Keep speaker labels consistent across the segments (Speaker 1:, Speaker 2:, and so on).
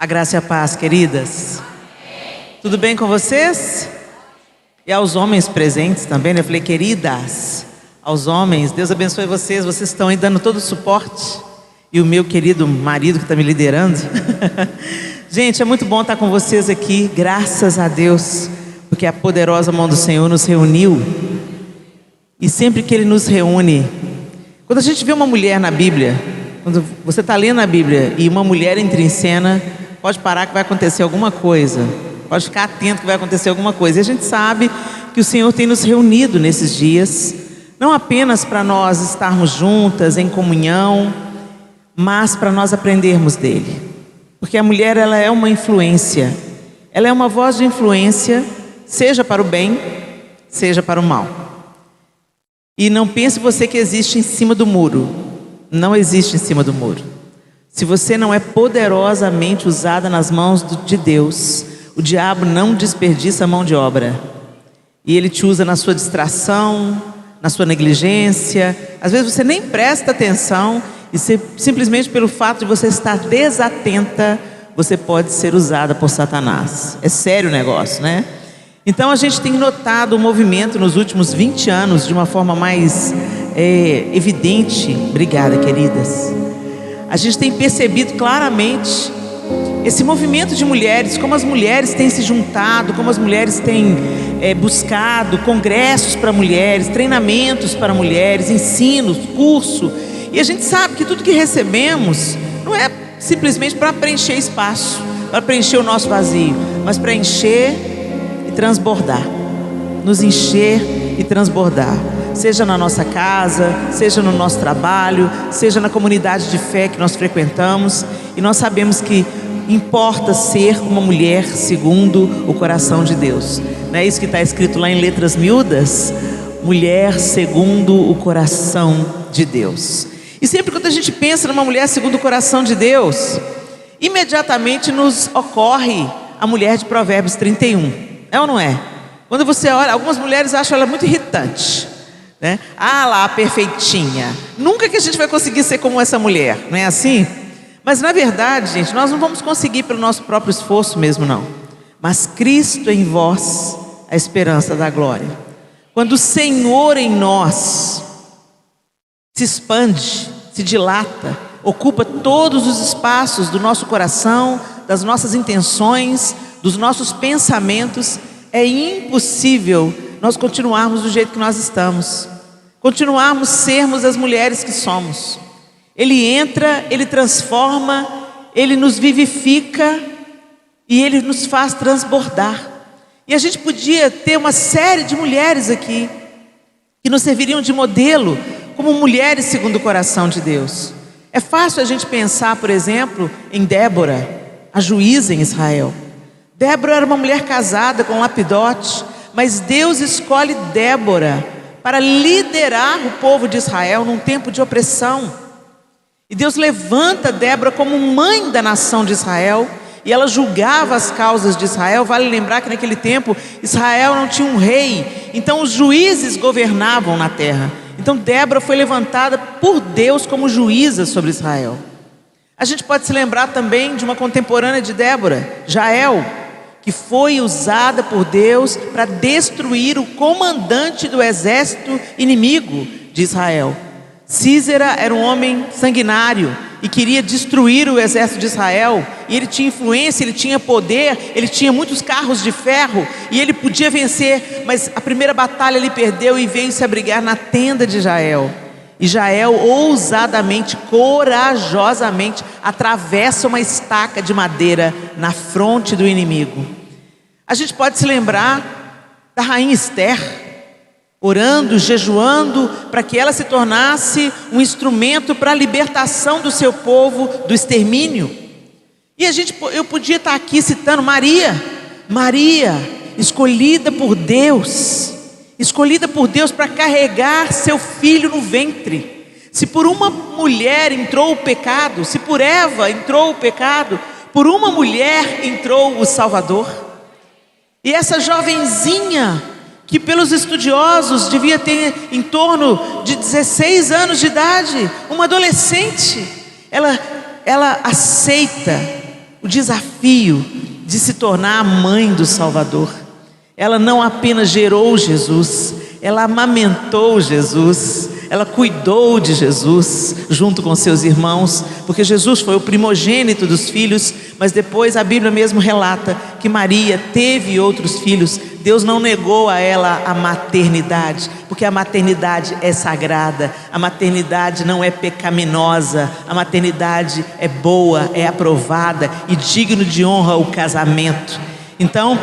Speaker 1: A graça e a paz, queridas. Tudo bem com vocês? E aos homens presentes também, né? Eu falei, queridas, aos homens, Deus abençoe vocês. Vocês estão aí dando todo o suporte. E o meu querido marido que está me liderando. Gente, é muito bom estar com vocês aqui, graças a Deus, porque a poderosa mão do Senhor nos reuniu. E sempre que Ele nos reúne, quando a gente vê uma mulher na Bíblia, quando você está lendo a Bíblia e uma mulher entra em cena, pode parar que vai acontecer alguma coisa. Pode ficar atento que vai acontecer alguma coisa. E a gente sabe que o Senhor tem nos reunido nesses dias, não apenas para nós estarmos juntas em comunhão, mas para nós aprendermos dele. Porque a mulher, ela é uma influência. Ela é uma voz de influência, seja para o bem, seja para o mal. E não pense você que existe em cima do muro. Não existe em cima do muro. Se você não é poderosamente usada nas mãos de Deus, o diabo não desperdiça a mão de obra. E ele te usa na sua distração, na sua negligência. Às vezes você nem presta atenção e simplesmente pelo fato de você estar desatenta, você pode ser usada por Satanás. É sério o negócio, né? Então a gente tem notado o movimento nos últimos 20 anos de uma forma mais evidente. Obrigada, queridas. A gente tem percebido claramente esse movimento de mulheres, como as mulheres têm se juntado, como as mulheres têm buscado congressos para mulheres, treinamentos para mulheres, ensinos, curso. E a gente sabe que tudo que recebemos não é simplesmente para preencher espaço, para preencher o nosso vazio, mas para encher e transbordar, nos encher e transbordar, seja na nossa casa, seja no nosso trabalho, seja na comunidade de fé que nós frequentamos. E nós sabemos que importa ser uma mulher segundo o coração de Deus. Não é isso que está escrito lá em letras miúdas? Mulher segundo o coração de Deus. E sempre quando a gente pensa numa mulher segundo o coração de Deus, imediatamente nos ocorre a mulher de Provérbios 31. É ou não é? Quando você olha, algumas mulheres acham ela muito irritante, né? Ah lá, a perfeitinha. Nunca que a gente vai conseguir ser como essa mulher, não é assim? Mas na verdade, gente, nós não vamos conseguir pelo nosso próprio esforço mesmo, não. Mas Cristo em vós, a esperança da glória. Quando o Senhor em nós se expande, se dilata, ocupa todos os espaços do nosso coração, das nossas intenções, dos nossos pensamentos, é impossível nós continuarmos do jeito que nós estamos, continuarmos sermos as mulheres que somos. Ele entra, Ele transforma, Ele nos vivifica e Ele nos faz transbordar. E a gente podia ter uma série de mulheres aqui que nos serviriam de modelo como mulheres segundo o coração de Deus. É fácil a gente pensar, por exemplo, em Débora, a juíza em Israel. Débora era uma mulher casada com Lapidote, mas Deus escolhe Débora para liderar o povo de Israel num tempo de opressão. E Deus levanta Débora como mãe da nação de Israel, e ela julgava as causas de Israel. Vale lembrar que naquele tempo Israel não tinha um rei, então os juízes governavam na terra. Então Débora foi levantada por Deus como juíza sobre Israel. A gente pode se lembrar também de uma contemporânea de Débora, Jael, que foi usada por Deus para destruir o comandante do exército inimigo de Israel. Císera era um homem sanguinário e queria destruir o exército de Israel, e ele tinha influência, ele tinha poder, ele tinha muitos carros de ferro e ele podia vencer, mas a primeira batalha ele perdeu e veio se abrigar na tenda de Jael. E Jael ousadamente, corajosamente atravessa uma estaca de madeira na fronte do inimigo. A gente pode se lembrar da rainha Esther, orando, jejuando, para que ela se tornasse um instrumento para a libertação do seu povo do extermínio. E eu podia estar aqui citando Maria, escolhida por Deus para carregar seu filho no ventre. Se por uma mulher entrou o pecado, se por Eva entrou o pecado, por uma mulher entrou o Salvador. E essa jovenzinha, que pelos estudiosos devia ter em torno de 16 anos de idade, uma adolescente, ela aceita o desafio de se tornar a mãe do Salvador. Ela não apenas gerou Jesus, ela amamentou Jesus, ela cuidou de Jesus junto com seus irmãos, porque Jesus foi o primogênito dos filhos, mas depois a Bíblia mesmo relata que Maria teve outros filhos. Deus não negou a ela a maternidade, porque a maternidade é sagrada, a maternidade não é pecaminosa, a maternidade é boa, é aprovada e digno de honra o casamento. Então,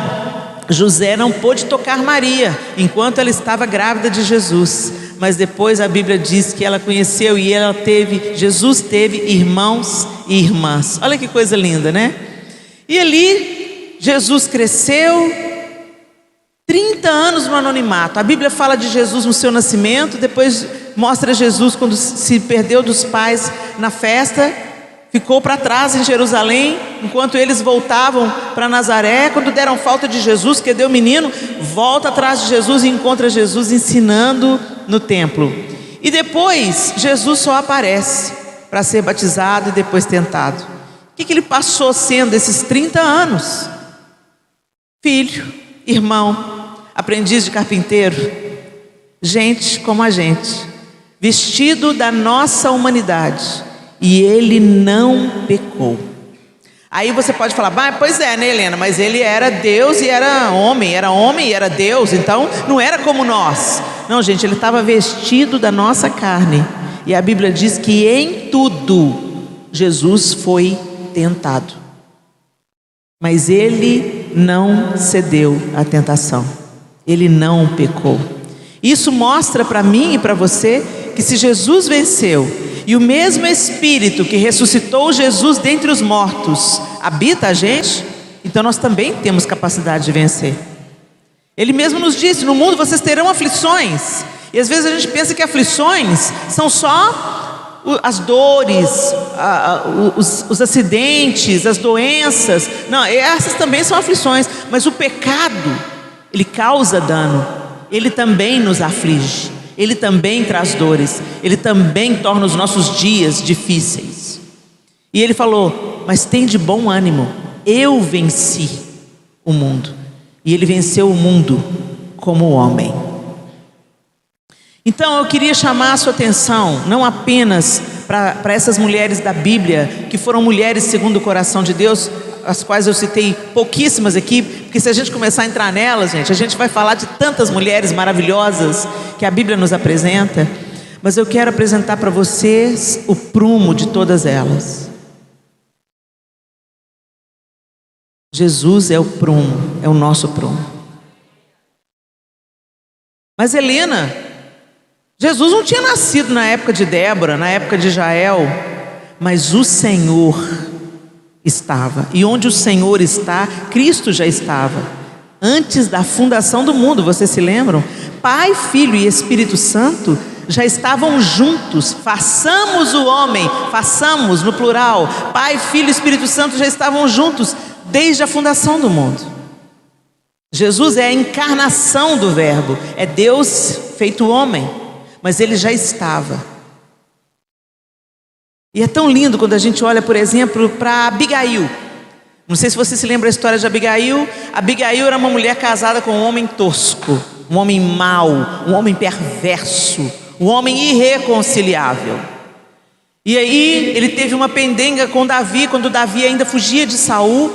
Speaker 1: José não pôde tocar Maria enquanto ela estava grávida de Jesus, mas depois a Bíblia diz que ela conheceu e Jesus teve irmãos e irmãs. Olha que coisa linda, né? E ali Jesus cresceu 30 anos no anonimato. A Bíblia fala de Jesus no seu nascimento, depois mostra Jesus quando se perdeu dos pais na festa, ficou para trás em Jerusalém, enquanto eles voltavam para Nazaré. Quando deram falta de Jesus, que deu o menino, volta atrás de Jesus e encontra Jesus ensinando no templo. E depois Jesus só aparece para ser batizado e depois tentado. O que ele passou sendo esses 30 anos? Filho, irmão, aprendiz de carpinteiro, gente como a gente, vestido da nossa humanidade. E ele não pecou. Aí você pode falar, pois é, né, Helena? Mas ele era Deus e era homem e era Deus, então não era como nós. Não, gente, ele estava vestido da nossa carne. E a Bíblia diz que em tudo Jesus foi tentado, mas ele não cedeu à tentação, ele não pecou. Isso mostra para mim e para você que se Jesus venceu, e o mesmo Espírito que ressuscitou Jesus dentre os mortos habita a gente, então nós também temos capacidade de vencer. Ele mesmo nos disse: no mundo vocês terão aflições. E às vezes a gente pensa que aflições são só as dores, os acidentes, as doenças. Não, essas também são aflições. Mas o pecado, ele causa dano, ele também nos aflige, ele também traz dores, ele também torna os nossos dias difíceis. E ele falou: mas tem de bom ânimo, eu venci o mundo. E ele venceu o mundo como homem. Então eu queria chamar a sua atenção não apenas para essas mulheres da Bíblia, que foram mulheres segundo o coração de Deus, as quais eu citei pouquíssimas aqui, porque se a gente começar a entrar nelas, gente, a gente vai falar de tantas mulheres maravilhosas que a Bíblia nos apresenta. Mas eu quero apresentar para vocês o prumo de todas elas. Jesus é o prumo, é o nosso prumo. Mas Helena, Jesus não tinha nascido na época de Débora, na época de Jael, mas o Senhor estava, e onde o Senhor está, Cristo já estava, antes da fundação do mundo. Vocês se lembram? Pai, Filho e Espírito Santo já estavam juntos. Façamos o homem, façamos no plural, Pai, Filho e Espírito Santo já estavam juntos desde a fundação do mundo. Jesus é a encarnação do Verbo, é Deus feito homem, mas ele já estava. E é tão lindo quando a gente olha, por exemplo, para Abigail. Não sei se você se lembra a história de Abigail. Abigail era uma mulher casada com um homem tosco, um homem mau, um homem perverso, um homem irreconciliável. E aí ele teve uma pendenga com Davi, quando Davi ainda fugia de Saul,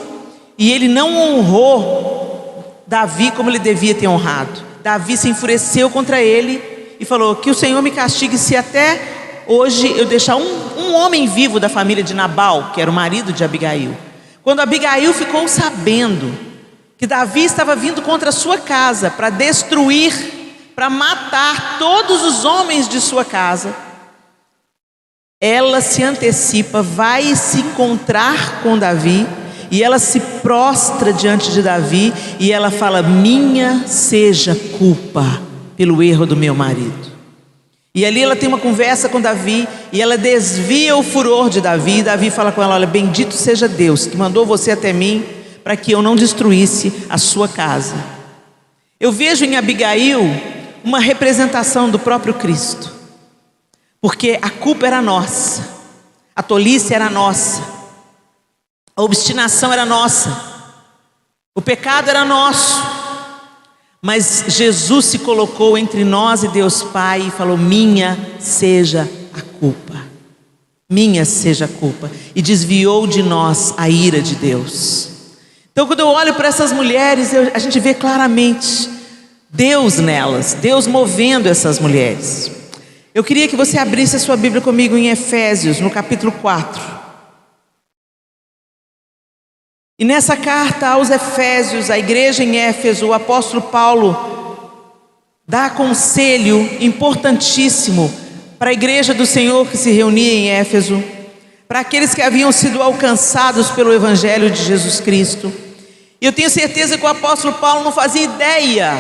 Speaker 1: e ele não honrou Davi como ele devia ter honrado. Davi se enfureceu contra ele e falou: que o Senhor me castigue se até hoje eu deixar um homem vivo da família de Nabal, que era o marido de Abigail. Quando Abigail ficou sabendo que Davi estava vindo contra a sua casa para destruir, para matar todos os homens de sua casa, ela se antecipa, vai se encontrar com Davi, e ela se prostra diante de Davi e ela fala: minha seja culpa pelo erro do meu marido. E ali ela tem uma conversa com Davi e ela desvia o furor de Davi. E Davi fala com ela: olha, bendito seja Deus que mandou você até mim para que eu não destruísse a sua casa. Eu vejo em Abigail uma representação do próprio Cristo, porque a culpa era nossa, a tolice era nossa, A obstinação era nossa, o pecado era nosso, mas Jesus se colocou entre nós e Deus Pai e falou: minha seja a culpa, minha seja a culpa, e desviou de nós a ira de Deus. Então, quando eu olho para essas mulheres, a gente vê claramente Deus nelas, Deus movendo essas mulheres. Eu queria que você abrisse a sua Bíblia comigo em Efésios, no capítulo 4. E nessa carta aos Efésios, a igreja em Éfeso, o apóstolo Paulo dá conselho importantíssimo para a igreja do Senhor que se reunia em Éfeso, para aqueles que haviam sido alcançados pelo Evangelho de Jesus Cristo. E eu tenho certeza que o apóstolo Paulo não fazia ideia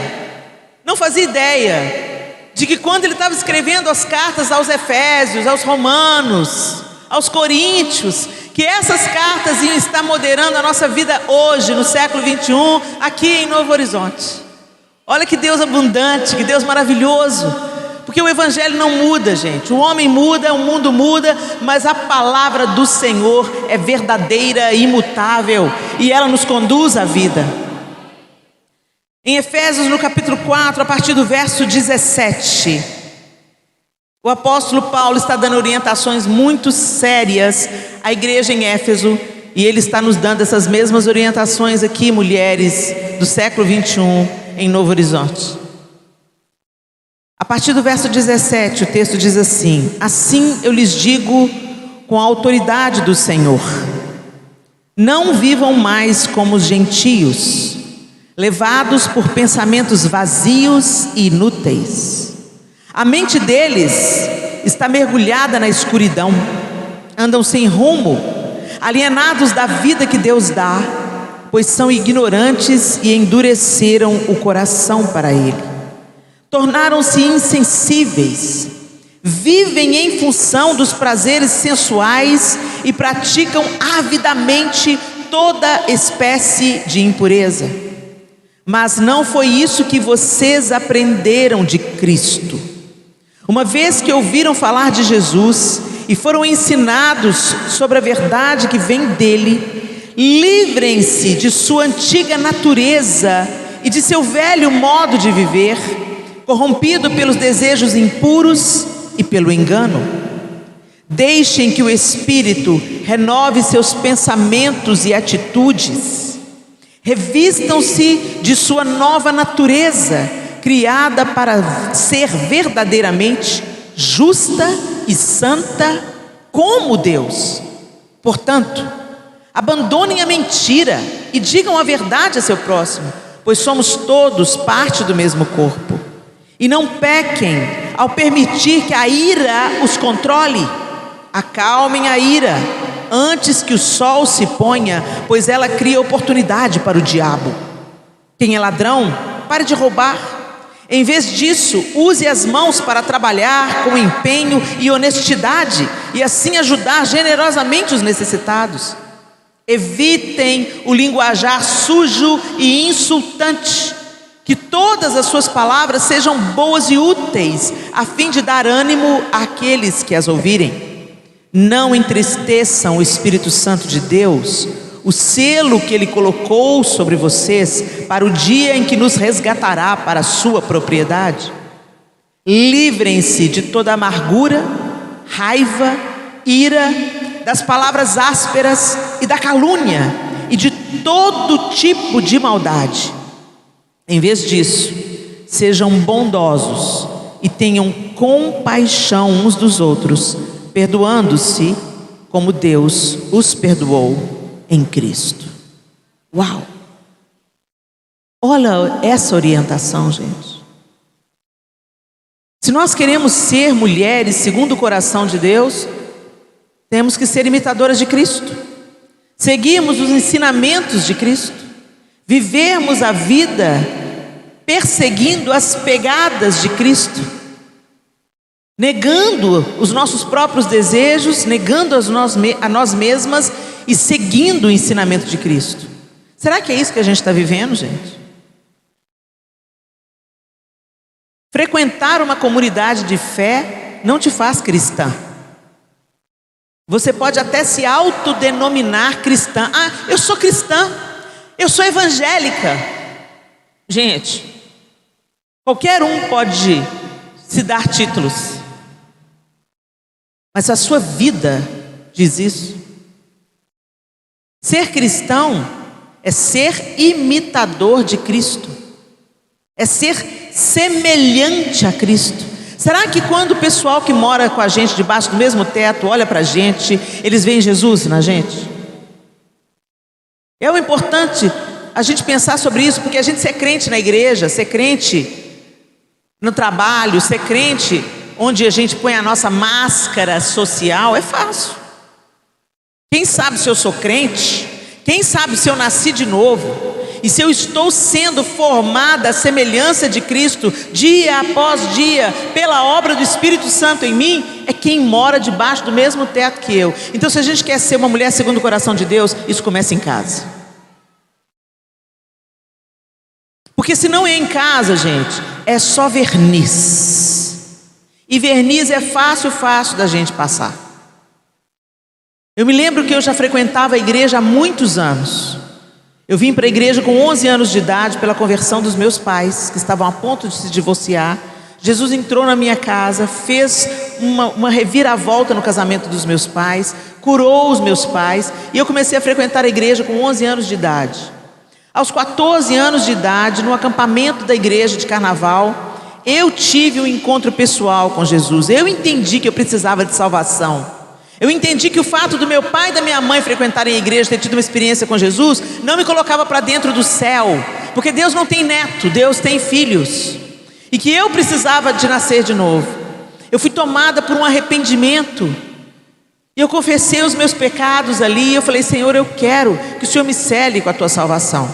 Speaker 1: de que quando ele estava escrevendo as cartas aos Efésios, aos Romanos, aos Coríntios, que essas cartas iam estar moderando a nossa vida hoje, no século 21, aqui em Novo Horizonte. Olha que Deus abundante, que Deus maravilhoso, porque o Evangelho não muda, gente. O homem muda, o mundo muda, mas a palavra do Senhor é verdadeira e imutável, e ela nos conduz à vida. Em Efésios, no capítulo 4, a partir do verso 17, o apóstolo Paulo está dando orientações muito sérias à igreja em Éfeso, e ele está nos dando essas mesmas orientações aqui, mulheres do século 21, em Novo Horizonte. A partir do verso 17, o texto diz assim: assim eu lhes digo com a autoridade do Senhor, não vivam mais como os gentios, levados por pensamentos vazios e inúteis. A mente deles está mergulhada na escuridão, andam sem rumo, alienados da vida que Deus dá, pois são ignorantes e endureceram o coração para Ele. Tornaram-se insensíveis, vivem em função dos prazeres sensuais e praticam avidamente toda espécie de impureza. Mas não foi isso que vocês aprenderam de Cristo. Uma vez que ouviram falar de Jesus e foram ensinados sobre a verdade que vem dele, livrem-se de sua antiga natureza e de seu velho modo de viver, corrompido pelos desejos impuros e pelo engano. Deixem que o Espírito renove seus pensamentos e atitudes. Revistam-se de sua nova natureza, criada para ser verdadeiramente justa e santa como Deus. Portanto, abandonem a mentira e digam a verdade a seu próximo, pois somos todos parte do mesmo corpo. E não pequem ao permitir que a ira os controle. Acalmem a ira antes que o sol se ponha, pois ela cria oportunidade para o diabo. Quem é ladrão, pare de roubar. Em vez disso, use as mãos para trabalhar com empenho e honestidade, e assim ajudar generosamente os necessitados. Evitem o linguajar sujo e insultante. Que todas as suas palavras sejam boas e úteis, a fim de dar ânimo àqueles que as ouvirem. Não entristeçam o Espírito Santo de Deus, o selo que Ele colocou sobre vocês, para o dia em que nos resgatará para a sua propriedade. Livrem-se de toda amargura, raiva, ira, das palavras ásperas e da calúnia, e de todo tipo de maldade. Em vez disso, sejam bondosos e tenham compaixão uns dos outros, perdoando-se como Deus os perdoou em Cristo. Uau! Olha essa orientação, gente. Se nós queremos ser mulheres segundo o coração de Deus, temos que ser imitadoras de Cristo, seguirmos os ensinamentos de Cristo, vivermos a vida perseguindo as pegadas de Cristo, negando os nossos próprios desejos, negando a nós mesmas e seguindo o ensinamento de Cristo. Será que é isso que a gente está vivendo, gente? Frequentar uma comunidade de fé não te faz cristã. Você pode até se autodenominar cristã. Ah, eu sou cristã, eu sou evangélica. Gente, qualquer um pode se dar títulos, mas a sua vida diz isso. Ser cristão é ser imitador de Cristo, é ser semelhante a Cristo. Será que quando o pessoal que mora com a gente debaixo do mesmo teto olha para a gente, eles veem Jesus na gente? É o importante a gente pensar sobre isso, porque a gente ser crente na igreja, ser crente no trabalho, ser crente onde a gente põe a nossa máscara social, é fácil. Quem sabe se eu sou crente? Quem sabe se eu nasci de novo? E se eu estou sendo formada à semelhança de Cristo, dia após dia, pela obra do Espírito Santo em mim, é quem mora debaixo do mesmo teto que eu. Então, se a gente quer ser uma mulher segundo o coração de Deus, isso começa em casa. Porque se não é em casa, gente, é só verniz. E verniz é fácil da gente passar. Eu me lembro que eu já frequentava a igreja há muitos anos. Eu vim para a igreja com 11 anos de idade pela conversão dos meus pais, que estavam a ponto de se divorciar. Jesus entrou na minha casa, fez uma reviravolta no casamento dos meus pais, curou os meus pais, e eu comecei a frequentar a igreja com 11 anos de idade. Aos 14 anos de idade, no acampamento da igreja de carnaval, eu tive um encontro pessoal com Jesus. Eu entendi que eu precisava de salvação. Eu entendi que o fato do meu pai e da minha mãe frequentarem a igreja, ter tido uma experiência com Jesus, não me colocava para dentro do céu, porque Deus não tem neto, Deus tem filhos, e que eu precisava de nascer de novo. Eu fui tomada por um arrependimento, e eu confessei os meus pecados ali, e eu falei: Senhor, eu quero que o Senhor me cele com a tua salvação.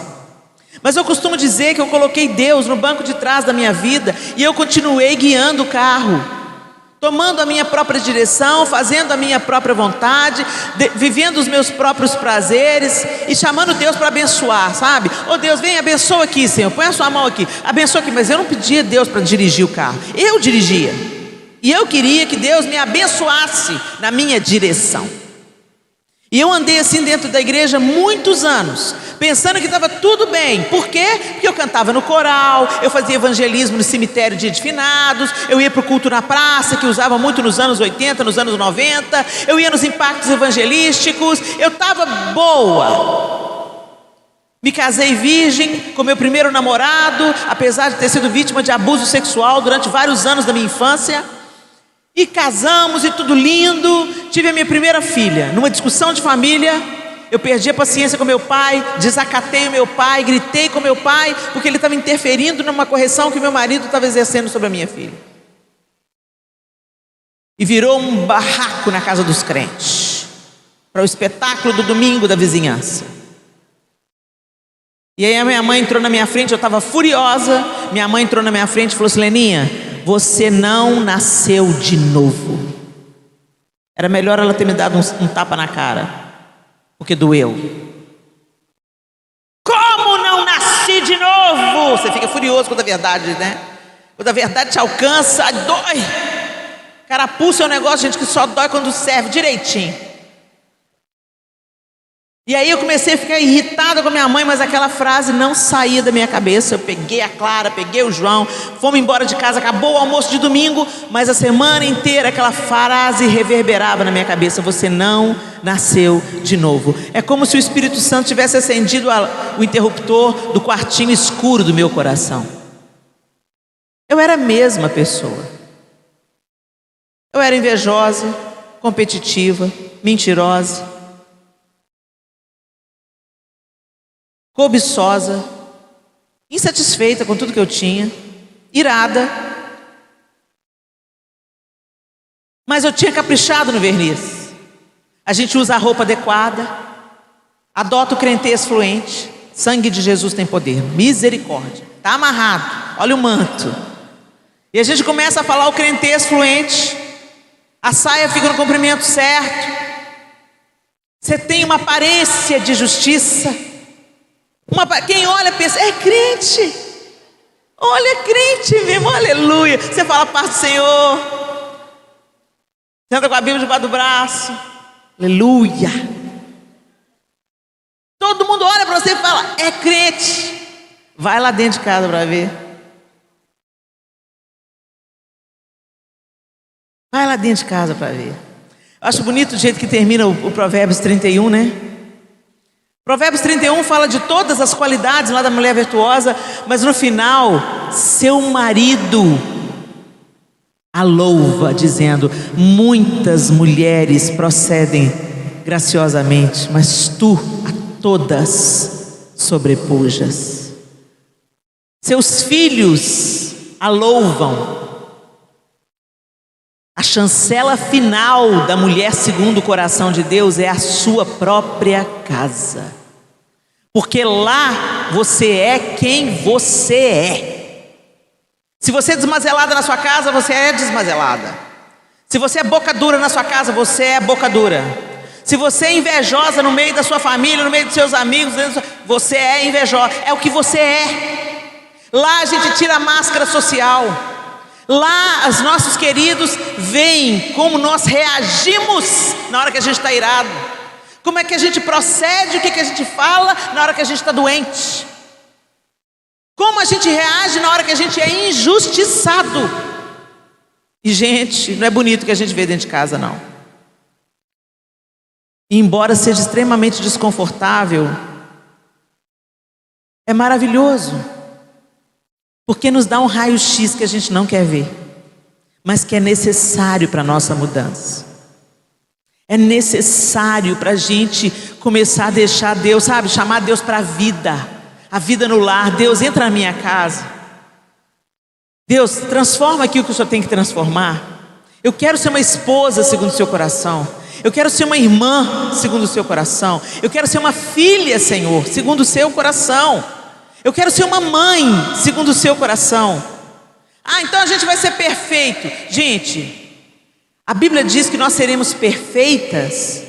Speaker 1: Mas eu costumo dizer que eu coloquei Deus no banco de trás da minha vida, e eu continuei guiando o carro, tomando a minha própria direção, fazendo a minha própria vontade, vivendo os meus próprios prazeres e chamando Deus para abençoar, sabe? Oh Deus, vem, abençoa aqui, Senhor, põe a sua mão aqui, abençoa aqui. Mas eu não pedia a Deus para dirigir o carro, eu dirigia, e eu queria que Deus me abençoasse na minha direção. E eu andei assim dentro da igreja muitos anos, pensando que estava tudo bem. Por quê? Porque eu cantava no coral, eu fazia evangelismo no cemitério de finados, eu ia para o culto na praça, que usava muito nos anos 80, nos anos 90, eu ia nos impactos evangelísticos, eu estava boa. Me casei virgem com meu primeiro namorado, apesar de ter sido vítima de abuso sexual durante vários anos da minha infância. E casamos e tudo lindo. Tive a minha primeira filha. Numa discussão de família, eu perdi a paciência com meu pai, desacatei o meu pai, gritei com meu pai, porque ele estava interferindo numa correção que meu marido estava exercendo sobre a minha filha. E virou um barraco na casa dos crentes, para o espetáculo do domingo da vizinhança. E aí a minha mãe entrou na minha frente, eu estava furiosa. Minha mãe entrou na minha frente e falou assim: Leninha, você não nasceu de novo. Era melhor ela ter me dado um tapa na cara, porque doeu. Como não nasci de novo? Você fica furioso quando a verdade, né? Quando a verdade te alcança, dói. Carapuça é um negócio, gente, que só dói quando serve direitinho. E aí eu comecei a ficar irritada com a minha mãe, mas aquela frase não saía da minha cabeça. Eu peguei a Clara, peguei o João, fomos embora de casa, acabou o almoço de domingo, mas a semana inteira aquela frase reverberava na minha cabeça: você não nasceu de novo. É como se o Espírito Santo tivesse acendido o interruptor do quartinho escuro do meu coração. Eu era a mesma pessoa. Eu era invejosa, competitiva, mentirosa, cobiçosa, insatisfeita com tudo que eu tinha, irada. Mas eu tinha caprichado no verniz. A gente usa a roupa adequada, adota o crentez fluente. Sangue de Jesus tem poder, misericórdia, está amarrado, olha o manto. E a gente começa a falar o crentez fluente, a saia fica no comprimento certo, você tem uma aparência de justiça. Quem olha pensa: é crente, olha, crente mesmo, aleluia. Você fala: paz do Senhor, senta com a Bíblia debaixo do braço, Aleluia. Todo mundo olha para você e fala: é crente. Vai lá dentro de casa para ver. Vai lá dentro de casa para ver. Eu acho bonito o jeito que termina o Provérbios 31, né? Provérbios 31 fala de todas as qualidades lá da mulher virtuosa, mas no final, seu marido a louva, dizendo: muitas mulheres procedem graciosamente, mas tu a todas sobrepujas. Seus filhos a louvam. A chancela final da mulher segundo o coração de Deus é a sua própria casa, porque lá você é quem você é. Se você é desmazelada na sua casa, você é desmazelada. Se você é boca dura na sua casa, você é boca dura. Se você é invejosa no meio da sua família, no meio dos seus amigos, você é invejosa, é o que você é. Lá a gente tira a máscara social. Lá os nossos queridos veem como nós reagimos na hora que a gente está irado, como é que a gente procede, o que a gente fala na hora que a gente está doente, como a gente reage na hora que a gente é injustiçado. E gente, não é bonito o que a gente vê dentro de casa, não. E embora seja extremamente desconfortável, é maravilhoso, porque nos dá um raio-x que a gente não quer ver, mas que é necessário para a nossa mudança. É necessário para a gente começar a deixar Deus, sabe, chamar Deus para a vida no lar. Deus, entra na minha casa. Deus, transforma aqui o que o Senhor tem que transformar. Eu quero ser uma esposa segundo o seu coração. Eu quero ser uma irmã segundo o seu coração. Eu quero ser uma filha, Senhor, segundo o seu coração. Eu quero ser uma mãe segundo o seu coração. Então a gente vai ser perfeito. Gente, a Bíblia diz que nós seremos perfeitas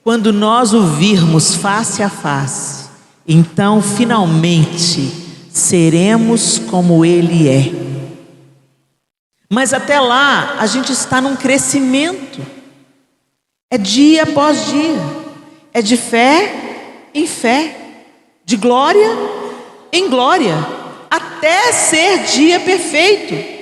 Speaker 1: quando nós o virmos face a face. Então finalmente seremos como Ele é. Mas até lá a gente está num crescimento. É dia após dia. É de fé em fé, de glória em glória, até ser dia perfeito.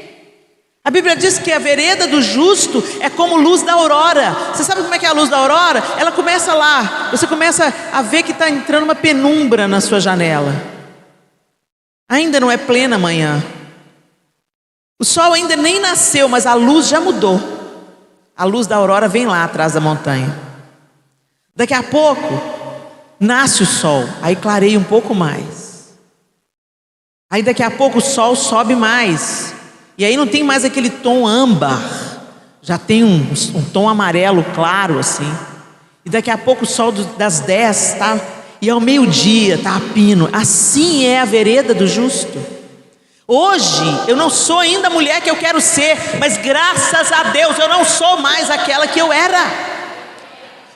Speaker 1: A Bíblia diz que a vereda do justo é como luz da aurora. Você sabe como é que é a luz da aurora? Ela começa lá, você começa a ver que está entrando uma penumbra na sua janela. Ainda não é plena manhã, o sol ainda nem nasceu, mas a luz já mudou. A luz da aurora vem lá atrás da montanha. Daqui a pouco nasce o sol, aí clareia um pouco mais. Aí daqui a pouco o sol sobe mais, e aí não tem mais aquele tom âmbar, já tem um tom amarelo claro assim. E daqui a pouco o sol das 10 tá, e ao meio-dia está a pino. Assim é a vereda do justo. Hoje eu não sou ainda a mulher que eu quero ser, mas graças a Deus eu não sou mais aquela que eu era,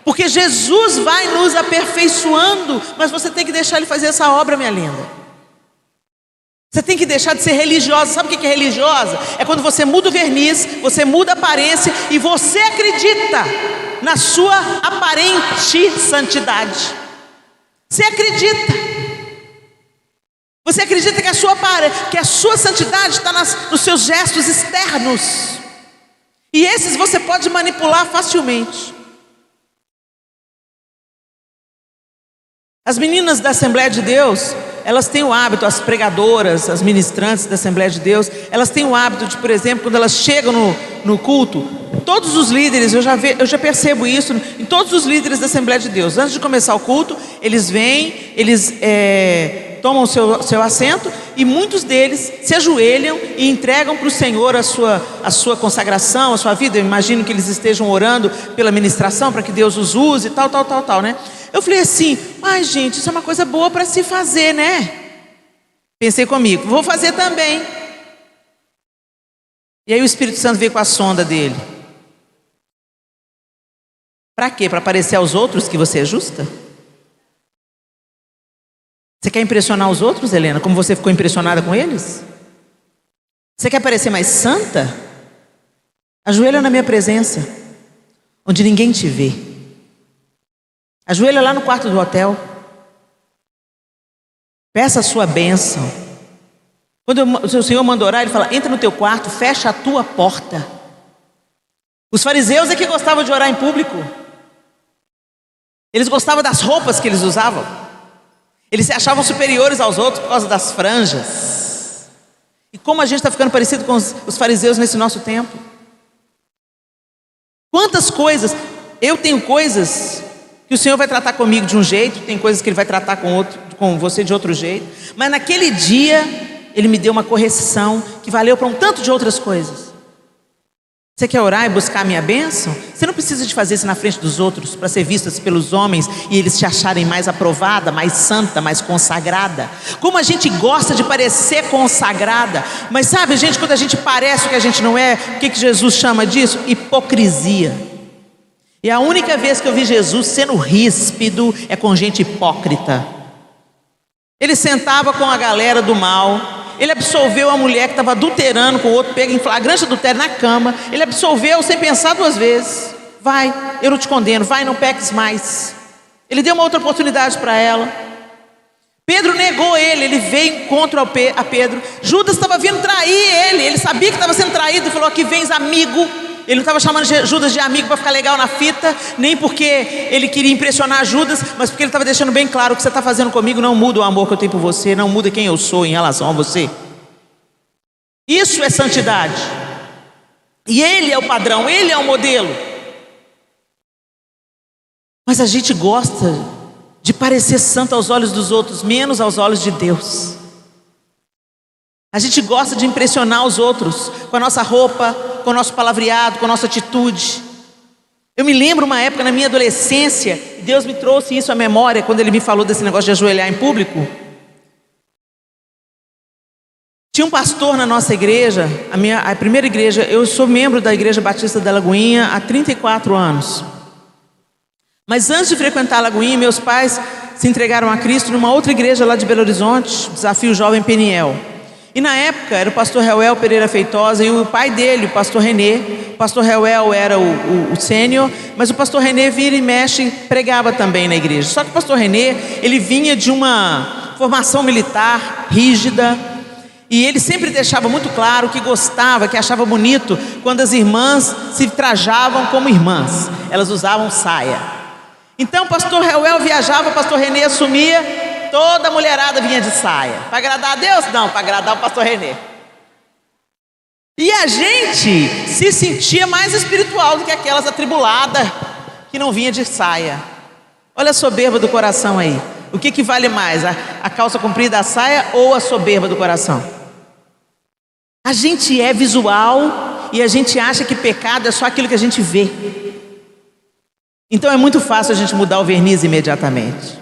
Speaker 1: porque Jesus vai nos aperfeiçoando. Mas você tem que deixar Ele fazer essa obra, minha linda. Você tem que deixar de ser religiosa. Sabe o que é religiosa? É quando você muda o verniz, você muda a aparência e você acredita na sua aparente santidade. Você acredita. Você acredita que a sua santidade está nos seus gestos externos. E esses você pode manipular facilmente. As meninas da Assembleia de Deus, elas têm o hábito, as pregadoras, as ministrantes da Assembleia de Deus, elas têm o hábito de, por exemplo, quando elas chegam no culto, todos os líderes, eu já percebo isso em todos os líderes da Assembleia de Deus, antes de começar o culto, eles vêm, eles tomam o seu assento, e muitos deles se ajoelham e entregam para o Senhor a sua consagração, a sua vida. Eu imagino que eles estejam orando pela ministração, para que Deus os use, tal, né? Eu falei assim: gente, isso é uma coisa boa para se fazer, né? Pensei comigo, vou fazer também. E aí o Espírito Santo veio com a sonda dele. Para quê? Para parecer aos outros que você é justa? Você quer impressionar os outros, Helena, como você ficou impressionada com eles? Você quer parecer mais santa? Ajoelha na minha presença, onde ninguém te vê. Ajoelha lá no quarto do hotel. Peça a sua bênção. Quando o Senhor manda orar, Ele fala: entra no teu quarto, fecha a tua porta. Os fariseus é que gostavam de orar em público. Eles gostavam das roupas que eles usavam. Eles se achavam superiores aos outros por causa das franjas. E como a gente está ficando parecido com os fariseus nesse nosso tempo. Quantas coisas. Eu tenho coisas que o Senhor vai tratar comigo de um jeito, tem coisas que Ele vai tratar com você de outro jeito. Mas naquele dia, Ele me deu uma correção que valeu para um tanto de outras coisas. Você quer orar e buscar a minha bênção? Você não precisa de fazer isso na frente dos outros para ser vista pelos homens e eles te acharem mais aprovada, mais santa, mais consagrada. Como a gente gosta de parecer consagrada. Mas sabe, gente, quando a gente parece o que a gente não é, o que Jesus chama disso? Hipocrisia. E a única vez que eu vi Jesus sendo ríspido é com gente hipócrita. Ele sentava com a galera do mal. Ele absolveu a mulher que estava adulterando com o outro, pega em flagrante adultério na cama. Ele absolveu sem pensar duas vezes. Vai, eu não te condeno, vai, não peques mais. Ele deu uma outra oportunidade para ela. Pedro negou ele veio contra a Pedro. Judas estava vindo trair ele sabia que estava sendo traído e falou: aqui vens amigo. Ele não estava chamando Judas de amigo para ficar legal na fita, nem porque ele queria impressionar Judas, mas porque ele estava deixando bem claro: o que você está fazendo comigo não muda o amor que eu tenho por você, não muda quem eu sou em relação a você. Isso é santidade. E Ele é o padrão, Ele é o modelo. Mas a gente gosta de parecer santo aos olhos dos outros, menos aos olhos de Deus. A gente gosta de impressionar os outros com a nossa roupa, com o nosso palavreado, com a nossa atitude. Eu me lembro uma época na minha adolescência, Deus me trouxe isso à memória quando Ele me falou desse negócio de ajoelhar em público. Tinha um pastor na nossa igreja, a primeira igreja. Eu sou membro da Igreja Batista da Lagoinha há 34 anos. Mas antes de frequentar a Lagoinha, meus pais se entregaram a Cristo numa outra igreja lá de Belo Horizonte, Desafio Jovem Peniel. E na época era o pastor Reuel Pereira Feitosa e o pai dele, o pastor Renê. O pastor Reuel era o sênior, mas o pastor Renê vira e mexe, pregava também na igreja. Só que o pastor Renê, ele vinha de uma formação militar rígida, e ele sempre deixava muito claro que gostava, que achava bonito quando as irmãs se trajavam como irmãs. Elas usavam saia. Então o pastor Reuel viajava, o pastor Renê assumia. Toda a mulherada vinha de saia. Para agradar a Deus? Não, para agradar o pastor Renê. E a gente se sentia mais espiritual do que aquelas atribuladas que não vinha de saia. Olha a soberba do coração aí. O que vale mais? A calça comprida da saia ou a soberba do coração? A gente é visual e a gente acha que pecado é só aquilo que a gente vê. Então é muito fácil a gente mudar o verniz imediatamente.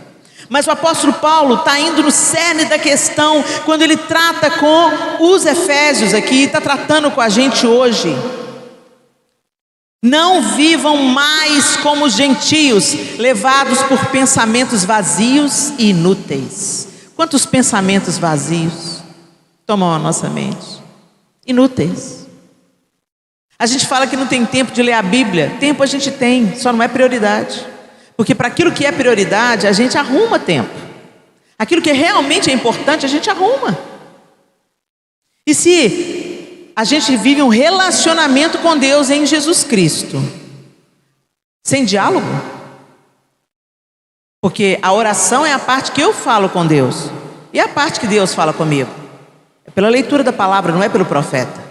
Speaker 1: Mas o apóstolo Paulo está indo no cerne da questão quando ele trata com os Efésios aqui, está tratando com a gente hoje. Não vivam mais como os gentios, levados por pensamentos vazios e inúteis. Quantos pensamentos vazios tomam a nossa mente? Inúteis. A gente fala que não tem tempo de ler a Bíblia. Tempo a gente tem, só não é prioridade. Porque para aquilo que é prioridade, a gente arruma tempo. Aquilo que realmente é importante, a gente arruma. E se a gente vive um relacionamento com Deus em Jesus Cristo, sem diálogo? Porque a oração é a parte que eu falo com Deus, e a parte que Deus fala comigo. É pela leitura da palavra, não é pelo profeta.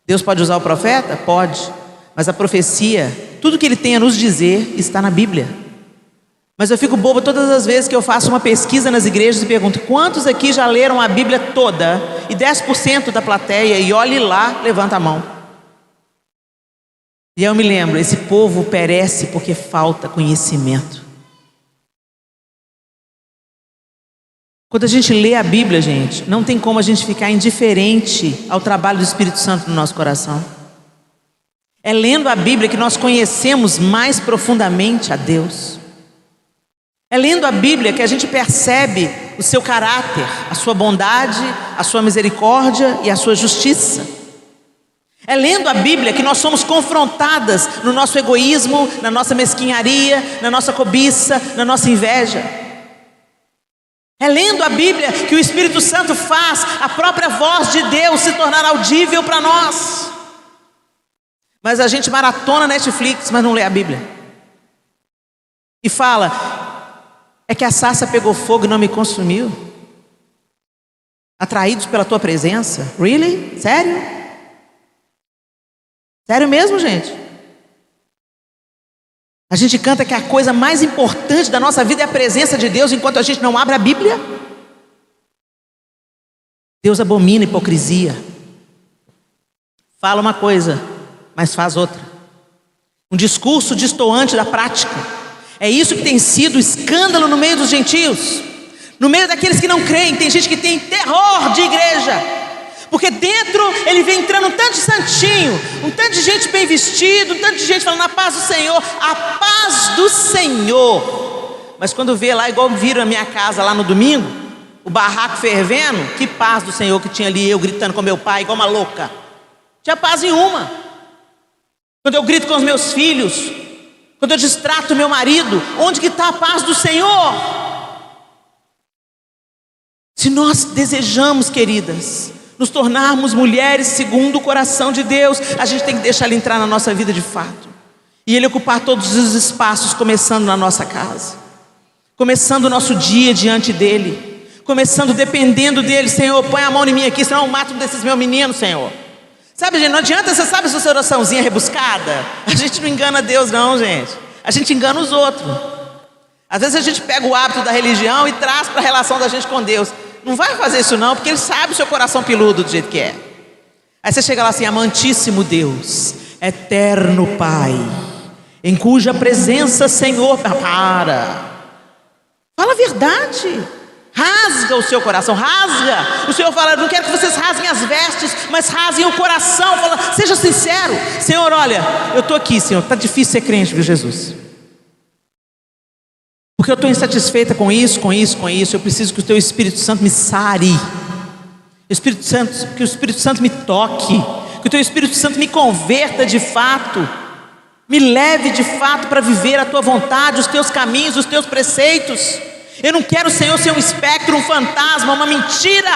Speaker 1: Deus pode usar o profeta? Pode. Mas a profecia, tudo que Ele tem a nos dizer, está na Bíblia. Mas eu fico boba todas as vezes que eu faço uma pesquisa nas igrejas e pergunto: quantos aqui já leram a Bíblia toda? E 10% da plateia, e olhe lá, levanta a mão. E eu me lembro, esse povo perece porque falta conhecimento. Quando a gente lê a Bíblia, gente, não tem como a gente ficar indiferente ao trabalho do Espírito Santo no nosso coração. É lendo a Bíblia que nós conhecemos mais profundamente a Deus. É lendo a Bíblia que a gente percebe o seu caráter, a sua bondade, a sua misericórdia e a sua justiça. É lendo a Bíblia que nós somos confrontadas no nosso egoísmo, na nossa mesquinharia, na nossa cobiça, na nossa inveja. É lendo a Bíblia que o Espírito Santo faz a própria voz de Deus se tornar audível para nós. Mas a gente maratona Netflix, mas não lê a Bíblia. E fala, é que a sarça pegou fogo e não me consumiu. Atraídos pela tua presença? Really? Sério? Sério mesmo, gente? A gente canta que a coisa mais importante da nossa vida é a presença de Deus, enquanto a gente não abre a Bíblia. Deus abomina hipocrisia. Fala uma coisa, mas faz outra. Um discurso destoante da prática. É isso que tem sido escândalo no meio dos gentios. No meio daqueles que não creem. Tem gente que tem terror de igreja, porque dentro ele vem entrando um tanto de santinho, um tanto de gente bem vestido, um tanto de gente falando a paz do Senhor, a paz do Senhor. Mas quando vê lá, igual viram a minha casa lá no domingo, o barraco fervendo, que paz do Senhor que tinha ali, eu gritando com meu pai igual uma louca. Tinha paz nenhuma. Quando eu grito com os meus filhos, quando eu distrato meu marido, onde que está a paz do Senhor? Se nós desejamos, queridas, nos tornarmos mulheres segundo o coração de Deus, a gente tem que deixar Ele entrar na nossa vida de fato, e Ele ocupar todos os espaços, começando na nossa casa, começando o nosso dia diante dEle, começando dependendo dEle. Senhor, põe a mão em mim aqui, senão eu mato um desses meus meninos, Senhor. Sabe, gente, não adianta, você sabe essa oraçãozinha rebuscada? A gente não engana Deus não, gente. A gente engana os outros. Às vezes a gente pega o hábito da religião e traz para a relação da gente com Deus. Não vai fazer isso não, porque Ele sabe o seu coração peludo do jeito que é. Aí você chega lá assim, amantíssimo Deus, eterno Pai, em cuja presença, Senhor, fala a verdade, rasga o seu coração, rasga. O Senhor fala, eu não quero que vocês rasguem as vestes, mas rasguem o coração. Fala, seja sincero. Senhor, olha, eu estou aqui, Senhor, está difícil ser crente, viu, Jesus? Porque eu estou insatisfeita com isso. Eu preciso que o Teu Espírito Santo me sare. Que o Espírito Santo me toque. Que o Teu Espírito Santo me converta de fato. Me leve de fato para viver a Tua vontade, os Teus caminhos, os Teus preceitos. Eu não quero, Senhor, ser um espectro, um fantasma, uma mentira,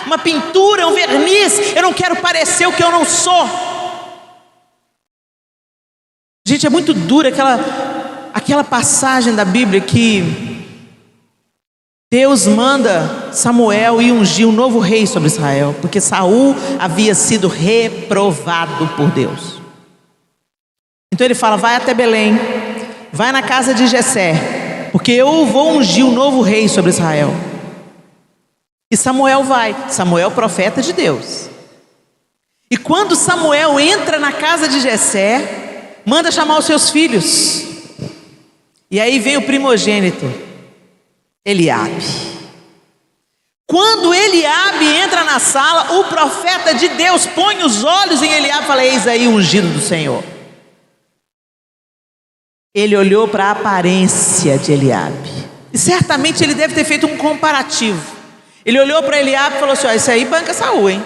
Speaker 1: uma pintura, um verniz. Eu não quero parecer o que eu não sou. Gente, é muito dura aquela passagem da Bíblia que Deus manda Samuel ir ungir um novo rei sobre Israel, porque Saul havia sido reprovado por Deus. Então ele fala, vai até Belém, vai na casa de Jessé, porque eu vou ungir um novo rei sobre Israel. E Samuel vai, Samuel profeta de Deus. E quando Samuel entra na casa de Jessé, manda chamar os seus filhos. E aí vem o primogênito, Eliabe. Quando Eliabe entra na sala, o profeta de Deus põe os olhos em Eliabe e fala, eis aí o ungido do Senhor. Ele olhou para a aparência de Eliabe, e certamente ele deve ter feito um comparativo. Ele olhou para Eliabe e falou assim, esse aí banca Saul, hein?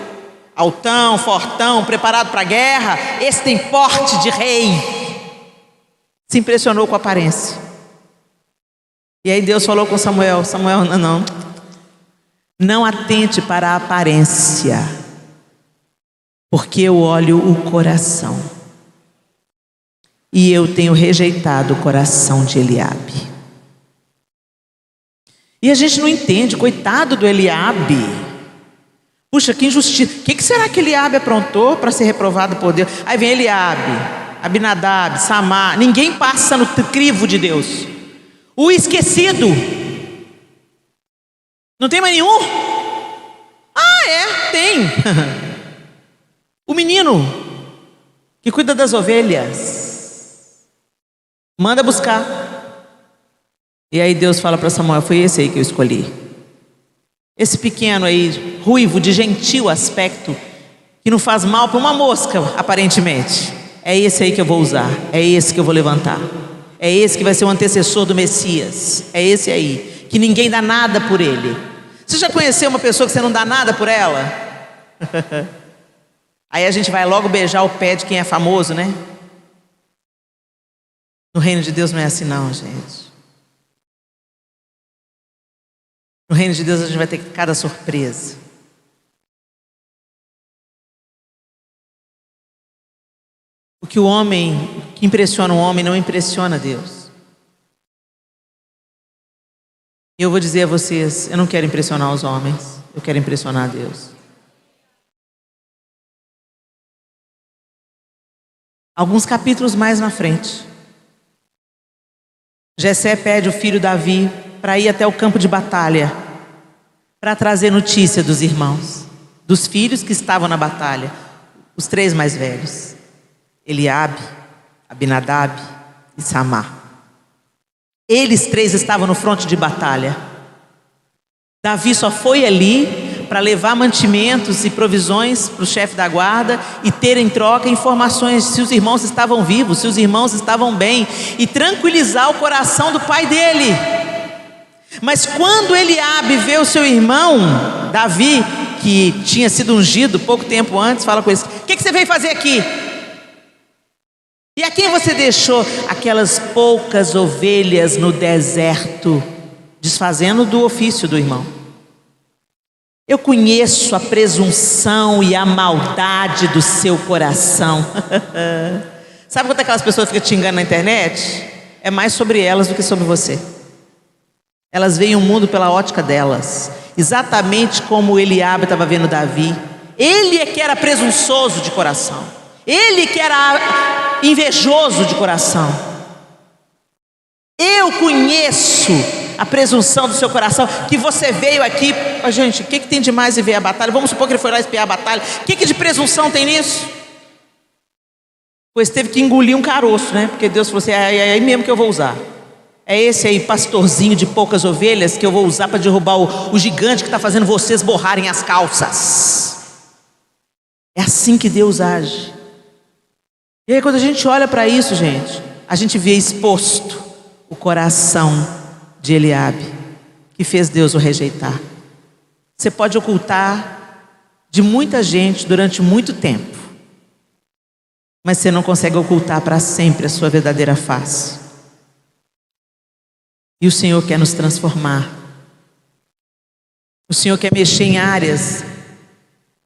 Speaker 1: Altão, fortão, preparado para a guerra, esse tem porte de rei. Se impressionou com a aparência. E aí Deus falou com Samuel, não atente para a aparência, porque eu olho o coração, e eu tenho rejeitado o coração de Eliabe. E a gente não entende, coitado do Eliabe. Puxa, que injustiça. O que será que Eliabe aprontou para ser reprovado por Deus? Aí vem Eliabe, Abinadab, Samar, ninguém passa no crivo de Deus. O esquecido, não tem mais nenhum? Tem. O menino que cuida das ovelhas, manda buscar. E aí Deus fala para Samuel, foi esse aí que eu escolhi. Esse pequeno aí, ruivo, de gentil aspecto, que não faz mal para uma mosca, aparentemente. É esse aí que eu vou usar, é esse que eu vou levantar. É esse que vai ser o antecessor do Messias. É esse aí, que ninguém dá nada por ele. Você já conheceu uma pessoa que você não dá nada por ela? Aí a gente vai logo beijar o pé de quem é famoso, né? No reino de Deus não é assim não, gente. No reino de Deus a gente vai ter cada surpresa. O que impressiona o homem não impressiona Deus. E eu vou dizer a vocês, eu não quero impressionar os homens, eu quero impressionar Deus. Alguns capítulos mais na frente, Jessé pede o filho Davi para ir até o campo de batalha, para trazer notícia dos irmãos, dos filhos que estavam na batalha, os 3 mais velhos, Eliabe, Abinadab e Samar. Eles 3 estavam no fronte de batalha. Davi só foi ali para levar mantimentos e provisões para o chefe da guarda e ter em troca informações se os irmãos estavam vivos, se os irmãos estavam bem, e tranquilizar o coração do pai dele. Mas quando Eliabe vê o seu irmão Davi, que tinha sido ungido pouco tempo antes, fala com ele: o que você veio fazer aqui? E a quem você deixou aquelas poucas ovelhas no deserto, desfazendo do ofício do irmão? Eu conheço a presunção e a maldade do seu coração. Sabe quando aquelas pessoas ficam te enganando na internet? É mais sobre elas do que sobre você. Elas veem o mundo pela ótica delas, exatamente como Eliabe estava vendo Davi. Ele é que era presunçoso de coração, ele que era invejoso de coração. Eu conheço a presunção do seu coração, que você veio aqui. Gente, o que tem de mais em ver a batalha? Vamos supor que ele foi lá espiar a batalha. O que de presunção tem nisso? Pois teve que engolir um caroço, né? Porque Deus falou assim: é aí mesmo que eu vou usar. É esse aí, pastorzinho de poucas ovelhas, que eu vou usar para derrubar o gigante que está fazendo vocês borrarem as calças. É assim que Deus age. E aí quando a gente olha para isso, gente, a gente vê exposto o coração de Eliabe, que fez Deus o rejeitar. Você pode ocultar de muita gente durante muito tempo, mas você não consegue ocultar para sempre a sua verdadeira face. E o Senhor quer nos transformar. O Senhor quer mexer em áreas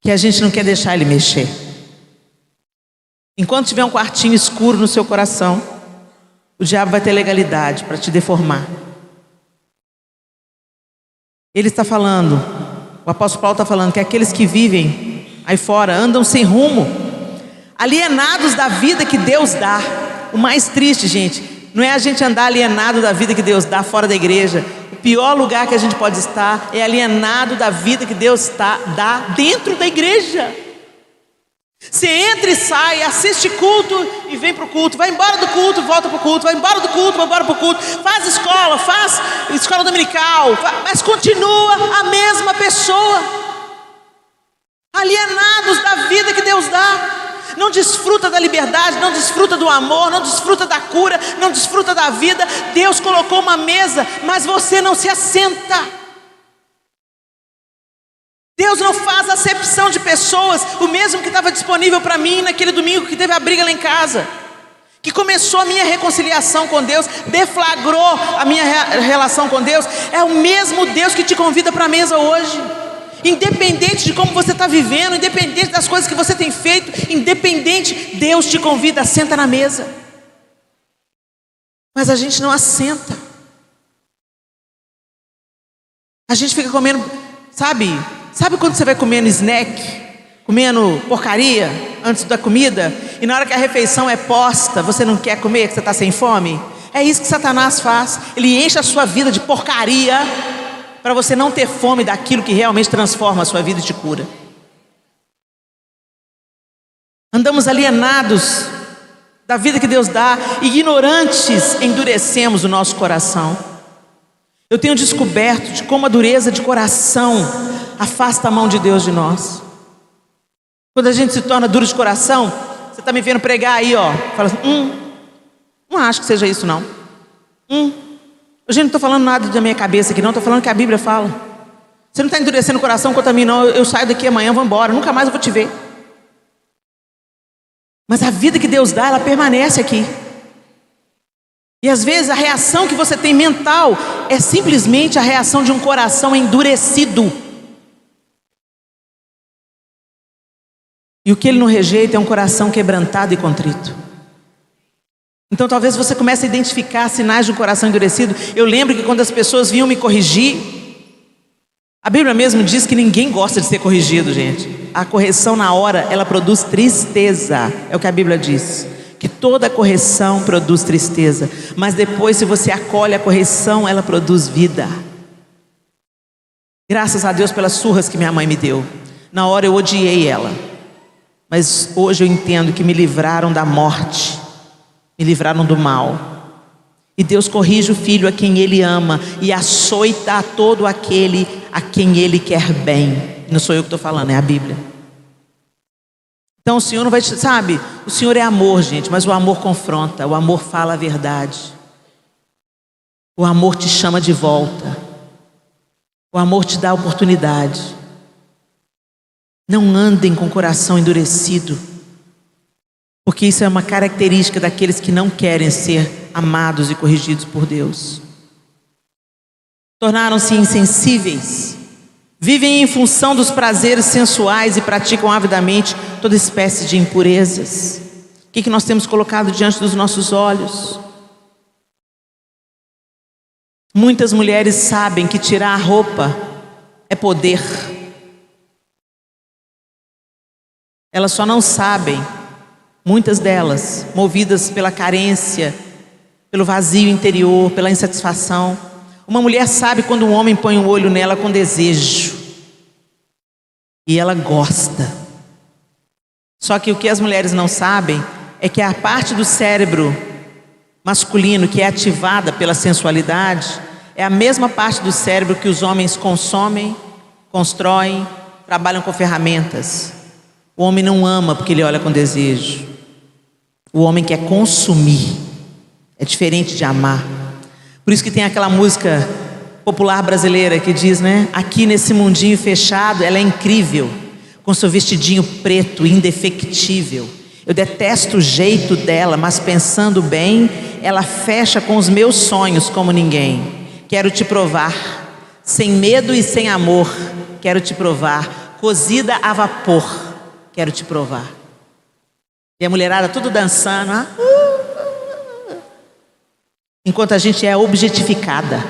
Speaker 1: que a gente não quer deixar Ele mexer. Enquanto tiver um quartinho escuro no seu coração, o diabo vai ter legalidade para te deformar. Ele está falando, o apóstolo Paulo está falando, que aqueles que vivem aí fora andam sem rumo, alienados da vida que Deus dá. O mais triste, gente, não é a gente andar alienado da vida que Deus dá fora da igreja. O pior lugar que a gente pode estar é alienado da vida que Deus dá dentro da igreja. Você entra e sai, assiste culto e vem para o culto, vai embora do culto, volta para o culto, vai embora do culto, vai embora para o culto, faz escola dominical, mas continua a mesma pessoa, alienados da vida que Deus dá. Não desfruta da liberdade, não desfruta do amor, não desfruta da cura, não desfruta da vida. Deus colocou uma mesa, mas você não se assenta. Deus não faz acepção de pessoas. O mesmo que estava disponível para mim naquele domingo que teve a briga lá em casa, que começou a minha reconciliação com Deus, deflagrou a minha relação com Deus, é o mesmo Deus que te convida para a mesa hoje. Independente de como você está vivendo, independente das coisas que você tem feito, independente, Deus te convida, senta na mesa. Mas a gente não assenta. A gente fica comendo, sabe quando você vai comendo snack, comendo porcaria antes da comida, e na hora que a refeição é posta, você não quer comer, que você está sem fome? É isso que Satanás faz. Ele enche a sua vida de porcaria, para você não ter fome daquilo que realmente transforma a sua vida e te cura. Andamos alienados da vida que Deus dá, ignorantes, endurecemos o nosso coração. Eu tenho descoberto de como a dureza de coração afasta a mão de Deus de nós. Quando a gente se torna duro de coração, você está me vendo pregar aí, ó, fala assim, não acho que seja isso não. Gente, não estou falando nada da minha cabeça aqui não, estou falando que a Bíblia fala. Você não está endurecendo o coração contra mim não, eu saio daqui amanhã, vou embora, nunca mais eu vou te ver. Mas a vida que Deus dá, ela permanece aqui. E às vezes a reação que você tem mental é simplesmente a reação de um coração endurecido. E o que Ele não rejeita é um coração quebrantado e contrito. Então talvez você comece a identificar sinais de um coração endurecido. Eu lembro que quando as pessoas vinham me corrigir, a Bíblia mesmo diz que ninguém gosta de ser corrigido, gente. A correção na hora, ela produz tristeza. É o que a Bíblia diz. Que toda correção produz tristeza. Mas depois, se você acolhe a correção, ela produz vida. Graças a Deus pelas surras que minha mãe me deu. Na hora eu odiei ela. Mas hoje eu entendo que me livraram da morte. Me livraram do mal. E Deus corrige o filho a quem Ele ama e açoita a todo aquele a quem Ele quer bem. Não sou eu que estou falando, é a Bíblia. Então o Senhor não vai te... Sabe, o Senhor é amor, gente, mas o amor confronta, o amor fala a verdade. O amor te chama de volta. O amor te dá oportunidade. Não andem com o coração endurecido, porque isso é uma característica daqueles que não querem ser amados e corrigidos por Deus. Tornaram-se insensíveis, vivem em função dos prazeres sensuais e praticam avidamente toda espécie de impurezas. O que nós temos colocado diante dos nossos olhos? Muitas mulheres sabem que tirar a roupa é poder. Elas só não sabem, muitas delas, movidas pela carência, pelo vazio interior, pela insatisfação. Uma mulher sabe quando um homem põe um olho nela com desejo. E ela gosta. Só que o que as mulheres não sabem é que a parte do cérebro masculino que é ativada pela sensualidade é a mesma parte do cérebro que os homens consomem, constroem, trabalham com ferramentas. O homem não ama porque ele olha com desejo. O homem quer consumir. É diferente de amar. Por isso que tem aquela música popular brasileira que diz, né? Aqui nesse mundinho fechado, ela é incrível, com seu vestidinho preto, indefectível. Eu detesto o jeito dela, mas pensando bem, ela fecha com os meus sonhos como ninguém. Quero te provar, sem medo e sem amor. Quero te provar, cozida a vapor. Quero te provar. E a mulherada tudo dançando, enquanto a gente é objetificada.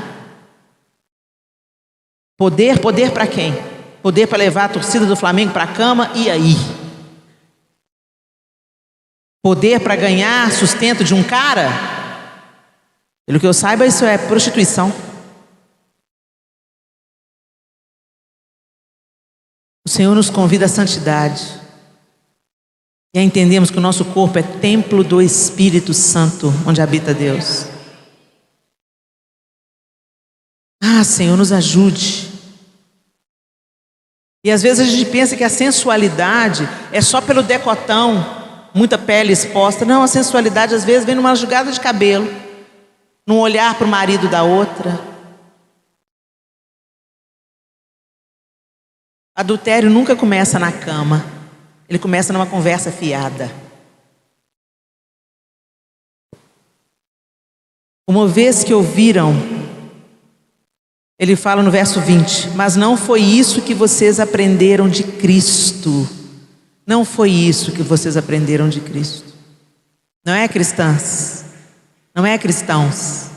Speaker 1: Poder para quem? Poder para levar a torcida do Flamengo para a cama, e aí? Poder para ganhar sustento de um cara? Pelo que eu saiba, isso é prostituição. O Senhor nos convida à santidade. E aí entendemos que o nosso corpo é templo do Espírito Santo, onde habita Deus. Senhor, nos ajude. E às vezes a gente pensa que a sensualidade é só pelo decotão, muita pele exposta. Não, a sensualidade às vezes vem numa jogada de cabelo, num olhar para o marido da outra. Adultério nunca começa na cama. Ele começa numa conversa fiada. Uma vez que ouviram, ele fala no verso 20, mas não foi isso que vocês aprenderam de Cristo. Não foi isso que vocês aprenderam de Cristo. Não é cristãs, não é cristãos.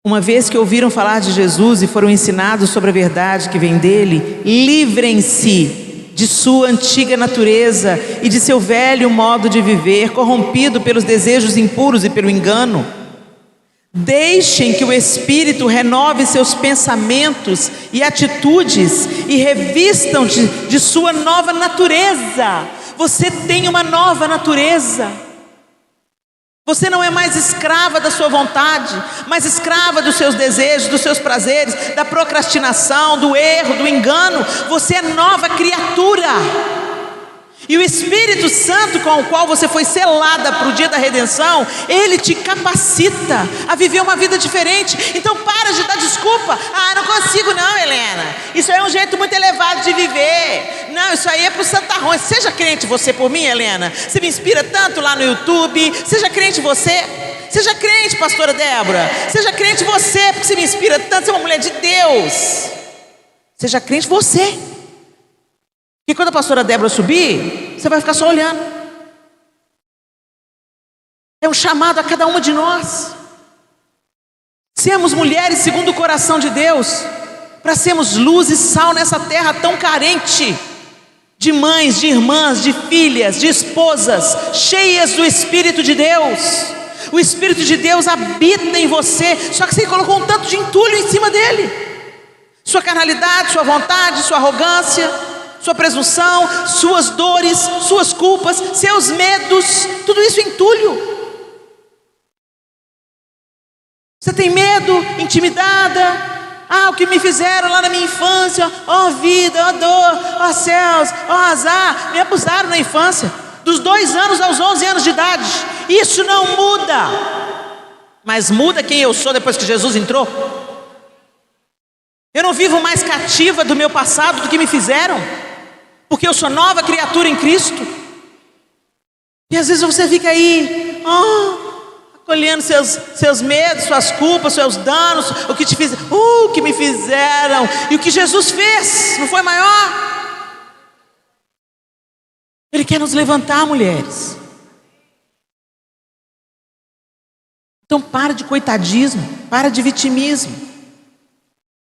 Speaker 1: Uma vez que ouviram falar de Jesus e foram ensinados sobre a verdade que vem dele, livrem-se de sua antiga natureza e de seu velho modo de viver, corrompido pelos desejos impuros e pelo engano. Deixem que o Espírito renove seus pensamentos e atitudes e revistam de sua nova natureza. Você tem uma nova natureza. Você não é mais escrava da sua vontade, mas escrava dos seus desejos, dos seus prazeres, da procrastinação, do erro, do engano. Você é nova criatura. E o Espírito Santo com o qual você foi selada para o dia da redenção, ele te capacita a viver uma vida diferente. Então para de dar desculpa. Não consigo não, Helena. Isso é um jeito muito elevado de viver. Não, isso aí é para os santarrões. Seja crente você por mim, Helena. Você me inspira tanto lá no YouTube. Seja crente você. Seja crente, pastora Débora. Seja crente você, porque você me inspira tanto. Você é uma mulher de Deus. Seja crente você. E quando a pastora Débora subir, você vai ficar só olhando. É um chamado a cada uma de nós. Sermos mulheres segundo o coração de Deus, para sermos luz e sal nessa terra tão carente de mães, de irmãs, de filhas, de esposas, cheias do Espírito de Deus. O Espírito de Deus habita em você, só que você colocou um tanto de entulho em cima dele. Sua carnalidade, sua vontade, sua arrogância, sua presunção, suas dores, suas culpas, seus medos, tudo isso é entulho. Você tem medo, intimidada? O que me fizeram lá na minha infância, vida, dor, céus, azar. Me abusaram na infância, dos 2 anos aos 11 anos de idade. Isso não muda. Mas muda quem eu sou depois que Jesus entrou. Eu não vivo mais cativa do meu passado, do que me fizeram, porque eu sou nova criatura em Cristo. E às vezes você fica aí, olhando seus medos, suas culpas, seus danos, o que te fizeram, o que me fizeram, e o que Jesus fez, não foi maior? Ele quer nos levantar, mulheres. Então para de coitadismo, para de vitimismo,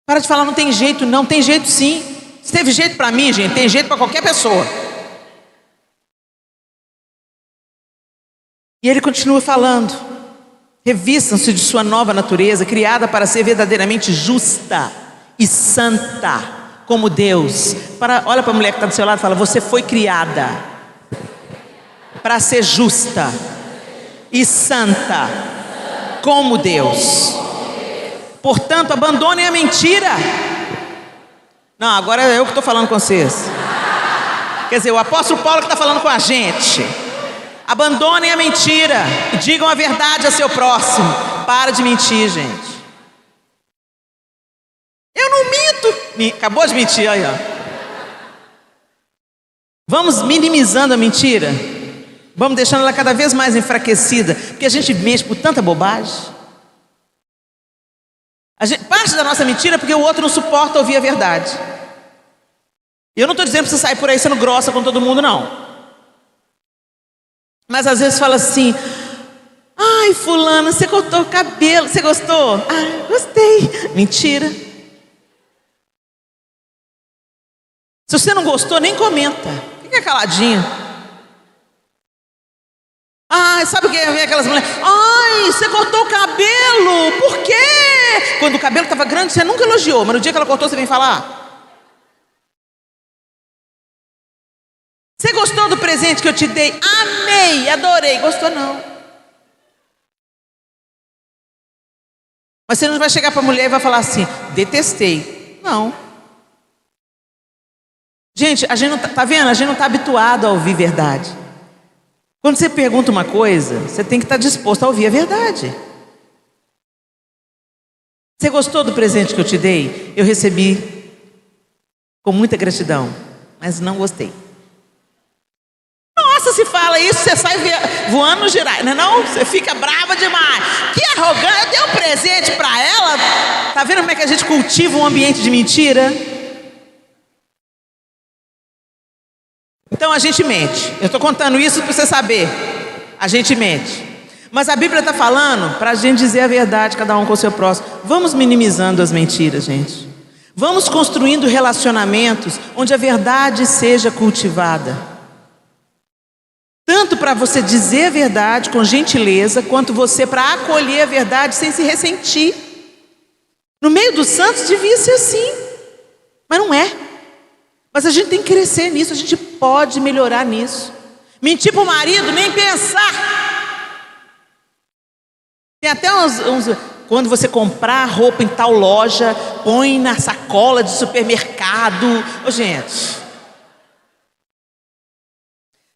Speaker 1: para de falar não tem jeito, não tem jeito sim. Se teve jeito para mim, gente, tem jeito para qualquer pessoa. E ele continua falando: revistam-se de sua nova natureza, criada para ser verdadeiramente justa e santa, como Deus. Olha para a mulher que está do seu lado e fala: você foi criada para ser justa e santa, como Deus. Portanto, abandonem a mentira. Não, agora é eu que estou falando com vocês. Quer dizer, o apóstolo Paulo que está falando com a gente. Abandonem a mentira e digam a verdade a seu próximo. Para de mentir, gente. Eu não minto. Acabou de mentir aí, Vamos minimizando a mentira. Vamos deixando ela cada vez mais enfraquecida, porque a gente mente por tanta bobagem. Parte da nossa mentira é porque o outro não suporta ouvir a verdade. E eu não estou dizendo para você sair por aí sendo grossa com todo mundo, não. Mas às vezes fala assim: ai, fulano, você cortou o cabelo, você gostou? Gostei. Mentira. Se você não gostou, nem comenta. Fica caladinho. Sabe o que vem aquelas mulheres? Ai, você cortou o cabelo, por quê? Quando o cabelo estava grande, você nunca elogiou, mas no dia que ela cortou, você vem falar. Você gostou do presente que eu te dei? Amei, adorei. Gostou não. Mas você não vai chegar para a mulher e vai falar assim: detestei. Não. Gente, a gente não tá vendo? A gente não está habituado a ouvir verdade. Quando você pergunta uma coisa, você tem que estar disposto a ouvir a verdade. Você gostou do presente que eu te dei? Eu recebi com muita gratidão, mas não gostei. Nossa, se fala isso, você sai voando no girar, não é não? Você fica brava demais. Que arrogante, eu dei um presente para ela. Tá vendo como é que a gente cultiva um ambiente de mentira? Então a gente mente. Eu estou contando isso para você saber. A gente mente. Mas a Bíblia está falando para a gente dizer a verdade, cada um com o seu próximo. Vamos minimizando as mentiras, gente. Vamos construindo relacionamentos onde a verdade seja cultivada. Tanto para você dizer a verdade com gentileza, quanto você para acolher a verdade sem se ressentir. No meio dos santos devia ser assim, mas não é. Mas a gente tem que crescer nisso, a gente pode melhorar nisso. Mentir para o marido, nem pensar. Tem até quando você comprar roupa em tal loja, põe na sacola de supermercado. Gente,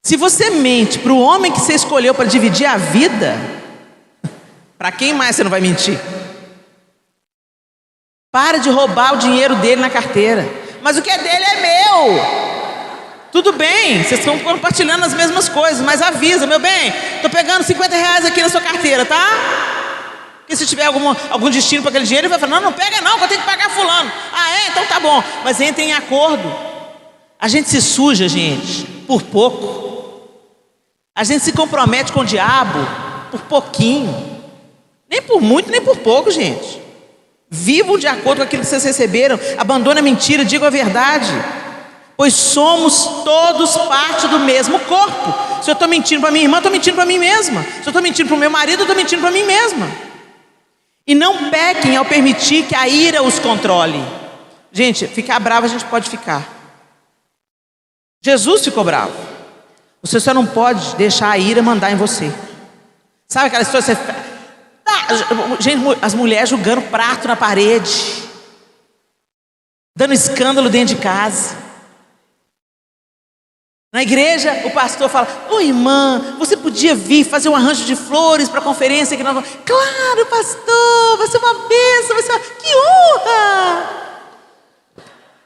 Speaker 1: se você mente para o homem que você escolheu para dividir a vida, para quem mais você não vai mentir? Para de roubar o dinheiro dele na carteira. Mas o que é dele é meu. Tudo bem, vocês estão compartilhando as mesmas coisas, mas avisa, meu bem, estou pegando R$ 50 aqui na sua carteira, tá? Porque se tiver algum destino para aquele dinheiro, ele vai falar, não pega não, que eu tenho que pagar fulano. Ah, é? Então tá bom. Mas entrem em acordo. A gente se suja, gente, por pouco. A gente se compromete com o diabo por pouquinho. Nem por muito, nem por pouco, gente. Vivam de acordo com aquilo que vocês receberam. Abandone a mentira, digam a verdade. Pois somos todos parte do mesmo corpo. Se eu estou mentindo para minha irmã, estou mentindo para mim mesma. Se eu estou mentindo para o meu marido, eu estou mentindo para mim mesma. E não pequem ao permitir que a ira os controle. Gente, ficar bravo a gente pode ficar. Jesus ficou bravo. Você só não pode deixar a ira mandar em você. Sabe aquela história? Gente, as mulheres jogando prato na parede, dando escândalo dentro de casa. Na igreja, o pastor fala: ô irmã, você podia vir fazer um arranjo de flores para a conferência que nós vamos... Claro, pastor, vai ser uma bênção, vai ser uma... Que honra!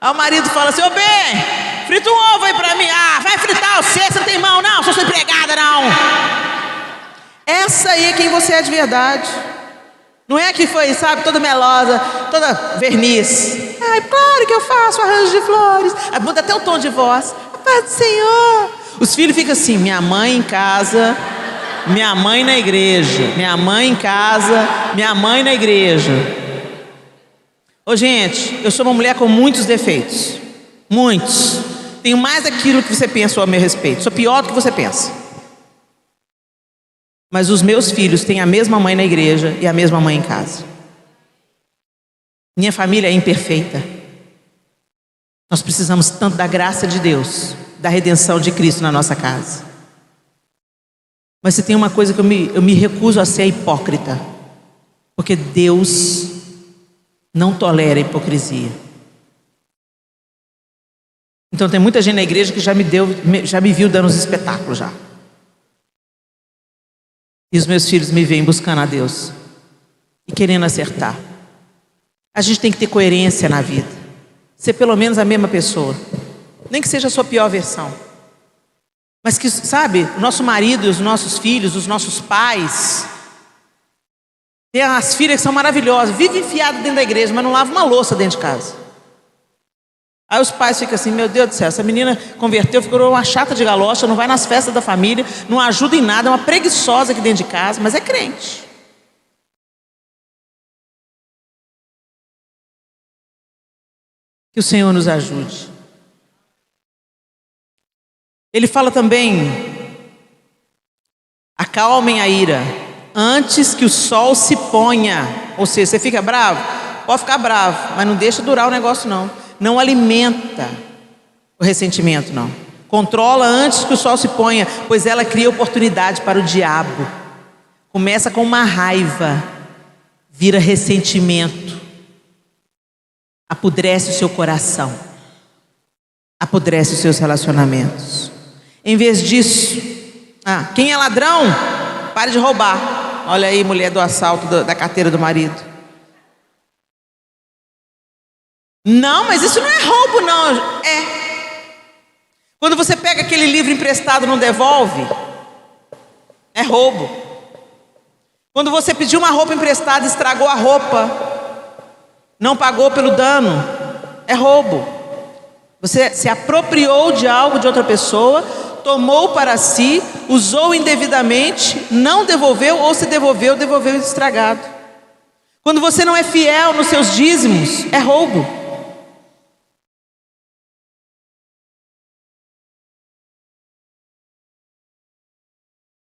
Speaker 1: Aí o marido fala assim: ô bem, frita um ovo aí para mim. Ah, vai fritar você não tem mão não, sou sua empregada não. Essa aí é quem você é de verdade. Não é que foi, sabe, toda melosa, toda verniz. Ai, claro que eu faço arranjo de flores. Aí muda até o tom de voz. Pai do Senhor. Os filhos ficam assim: minha mãe em casa, minha mãe na igreja. Minha mãe em casa, minha mãe na igreja. Ô gente, eu sou uma mulher com muitos defeitos. Muitos. Tenho mais daquilo que você pensa a meu respeito. Sou pior do que você pensa. Mas os meus filhos têm a mesma mãe na igreja e a mesma mãe em casa. Minha família é imperfeita. Nós precisamos tanto da graça de Deus, da redenção de Cristo na nossa casa. Mas se tem uma coisa que eu me recuso a ser hipócrita, porque Deus não tolera a hipocrisia. Então tem muita gente na igreja que já me viu dando os espetáculos já. E os meus filhos me veem buscando a Deus e querendo acertar. A gente tem que ter coerência na vida. Ser pelo menos a mesma pessoa. Nem que seja a sua pior versão. Mas que, sabe, o nosso marido, os nossos filhos, os nossos pais. Tem as filhas que são maravilhosas, vivem enfiadas dentro da igreja, mas não lavam uma louça dentro de casa. Aí os pais ficam assim: meu Deus do céu, essa menina converteu, ficou uma chata de galocha, não vai nas festas da família, não ajuda em nada, é uma preguiçosa aqui dentro de casa, mas é crente. Que o Senhor nos ajude. Ele fala também: acalmem a ira antes que o sol se ponha. Ou seja, você fica bravo? Pode ficar bravo, mas não deixa durar o negócio não. Não alimenta o ressentimento não. Controla antes que o sol se ponha, pois ela cria oportunidade para o diabo. Começa com uma raiva, vira ressentimento. Apodrece o seu coração, apodrece os seus relacionamentos. Em vez disso, quem é ladrão, pare de roubar. Olha aí, mulher do assalto da carteira do marido. Não, mas isso não é roubo não. É. Quando você pega aquele livro emprestado e não devolve, é roubo. Quando você pediu uma roupa emprestada e estragou a roupa, não pagou pelo dano, é roubo. Você se apropriou de algo de outra pessoa, tomou para si, usou indevidamente, não devolveu, ou se devolveu, devolveu estragado. Quando você não é fiel nos seus dízimos, é roubo.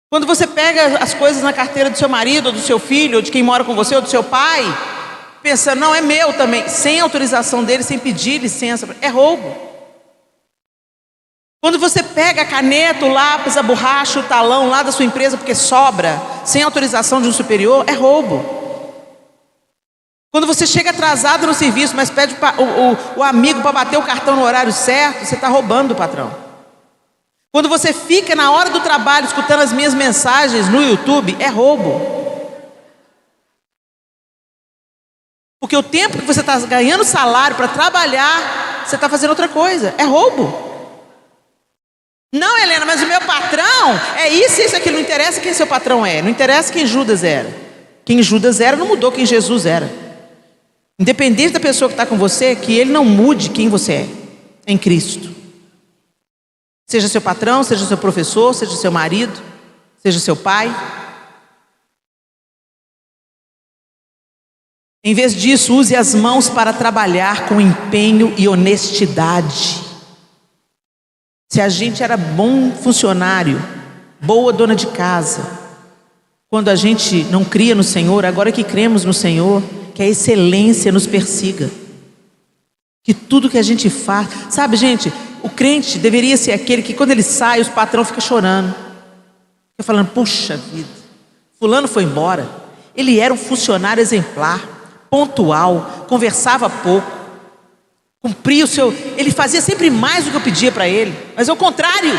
Speaker 1: Quando você pega as coisas na carteira do seu marido, ou do seu filho, ou de quem mora com você, ou do seu pai, pensando, não, é meu também, sem autorização dele, sem pedir licença, é roubo. Quando você pega a caneta, o lápis, a borracha, o talão lá da sua empresa, porque sobra, sem autorização de um superior, é roubo. Quando você chega atrasado no serviço, mas pede o amigo para bater o cartão no horário certo, você está roubando do patrão. Quando você fica na hora do trabalho escutando as minhas mensagens no YouTube, é roubo. Porque o tempo que você está ganhando salário para trabalhar, você está fazendo outra coisa, é roubo. Não, Helena, mas o meu patrão é isso, aquilo. Não interessa quem seu patrão é, não interessa quem Judas era. Quem Judas era não mudou quem Jesus era. Independente da pessoa que está com você, que ele não mude quem você é em Cristo. Seja seu patrão, seja seu professor, seja seu marido, seja seu pai. Em vez disso, use as mãos para trabalhar com empenho e honestidade. Se a gente era bom funcionário, boa dona de casa, quando a gente não cria no Senhor, agora que cremos no Senhor, que a excelência nos persiga. Que tudo que a gente faz, sabe, gente, o crente deveria ser aquele que quando ele sai, os patrão ficam chorando. Fica falando, puxa vida, fulano foi embora. Ele era um funcionário exemplar, pontual, conversava pouco, cumpria o seu... Ele fazia sempre mais do que eu pedia para ele. Mas é o contrário.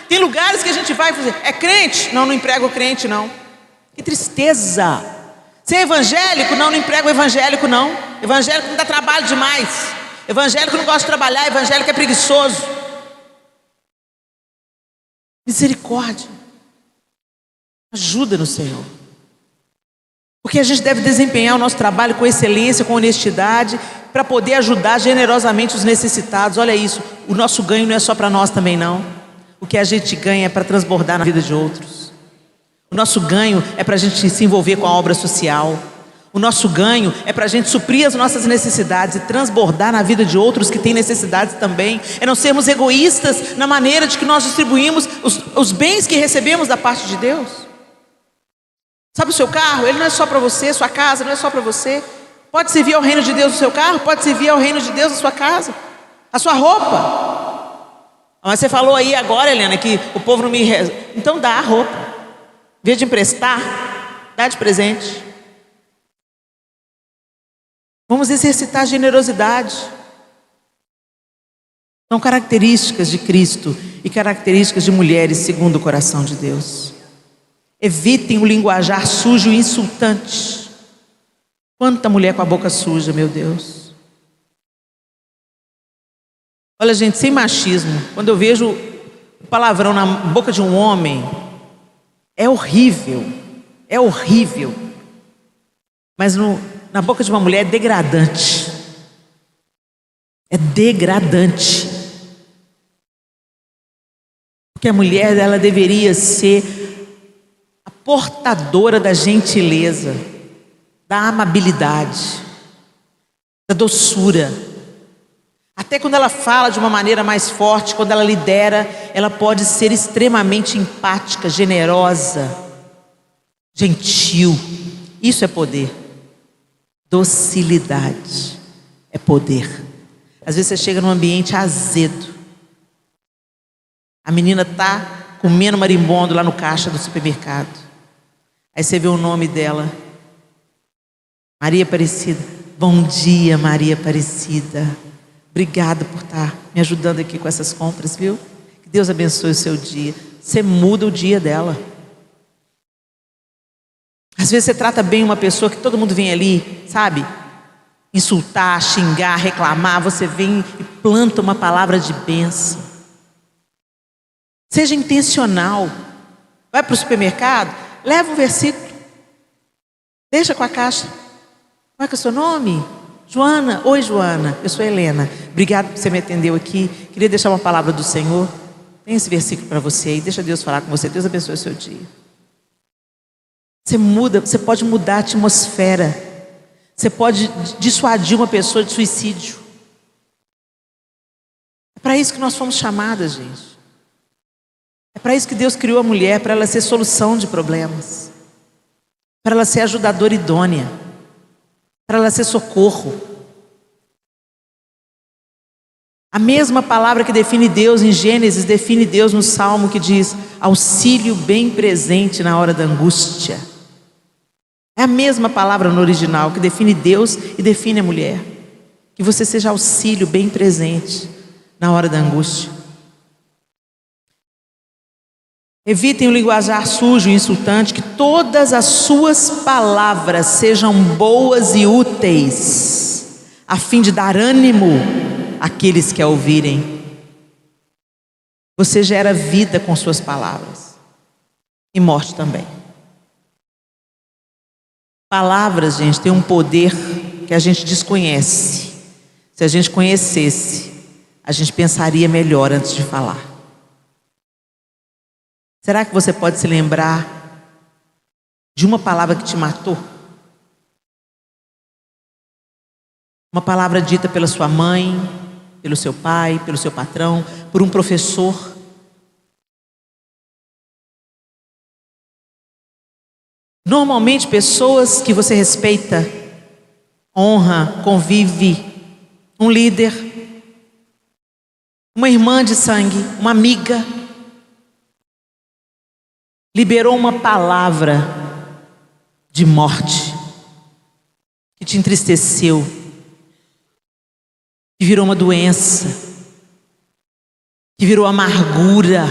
Speaker 1: Tem lugares que a gente vai fazer, é crente? Não, não emprega o crente não. Que tristeza. Ser evangélico? Não, não emprega o evangélico não. Evangélico não dá trabalho demais. Evangélico não gosta de trabalhar, evangélico é preguiçoso. Misericórdia. Ajuda no Senhor. Porque a gente deve desempenhar o nosso trabalho com excelência, com honestidade, para poder ajudar generosamente os necessitados. Olha isso, o nosso ganho não é só para nós também não. O que a gente ganha é para transbordar na vida de outros. O nosso ganho é para a gente se envolver com a obra social. O nosso ganho é para a gente suprir as nossas necessidades e transbordar na vida de outros que têm necessidades também. É não sermos egoístas na maneira de que nós distribuímos os bens que recebemos da parte de Deus. Sabe o seu carro? Ele não é só para você, sua casa não é só para você. Pode servir ao reino de Deus o seu carro, pode servir ao reino de Deus a sua casa, a sua roupa. Mas você falou aí agora, Helena, que o povo não me... Então dá a roupa. Em vez de emprestar, dá de presente. Vamos exercitar a generosidade. São características de Cristo e características de mulheres segundo o coração de Deus. Evitem o linguajar sujo e insultante. Quanta mulher com a boca suja, meu Deus. Olha, gente, sem machismo, quando eu vejo o palavrão na boca de um homem, é horrível. É horrível. Mas na boca de uma mulher é degradante. É degradante. Porque a mulher, ela deveria ser a portadora da gentileza, da amabilidade, da doçura. Até quando ela fala de uma maneira mais forte, quando ela lidera, ela pode ser extremamente empática, generosa, gentil. Isso é poder. Docilidade é poder. Às vezes você chega num ambiente azedo, a menina está comendo marimbondo lá no caixa do supermercado, aí você vê o nome dela, Maria Aparecida. Bom dia, Maria Aparecida, obrigada por estar me ajudando aqui com essas compras, viu? Que Deus abençoe o seu dia. Você muda o dia dela. Às vezes você trata bem uma pessoa que todo mundo vem ali, sabe? Insultar, xingar, reclamar. Você vem e planta uma palavra de bênção. Seja intencional. Vai para o supermercado, leva um versículo. Deixa com a caixa. Qual é que é o seu nome? Joana. Oi, Joana. Eu sou Helena. Obrigado por você me atendeu aqui. Queria deixar uma palavra do Senhor. Tem esse versículo para você aí. Deixa Deus falar com você. Deus abençoe o seu dia. Você pode mudar a atmosfera. Você pode dissuadir uma pessoa de suicídio. É para isso que nós fomos chamadas, gente. É para isso que Deus criou a mulher, para ela ser solução de problemas, para ela ser ajudadora idônea, para ela ser socorro. A mesma palavra que define Deus em Gênesis, define Deus no Salmo, que diz auxílio bem presente na hora da angústia. É a mesma palavra no original que define Deus e define a mulher. Que você seja auxílio bem presente na hora da angústia. Evitem o linguajar sujo e insultante, que todas as suas palavras sejam boas e úteis, a fim de dar ânimo àqueles que a ouvirem. Você gera vida com suas palavras e morte também. Palavras, gente, têm um poder que a gente desconhece. Se a gente conhecesse, a gente pensaria melhor antes de falar. Será que você pode se lembrar de uma palavra que te matou? Uma palavra dita pela sua mãe, pelo seu pai, pelo seu patrão, por um professor. Normalmente pessoas que você respeita, honra, convive, um líder, uma irmã de sangue, uma amiga, liberou uma palavra de morte que te entristeceu, que virou uma doença, que virou amargura,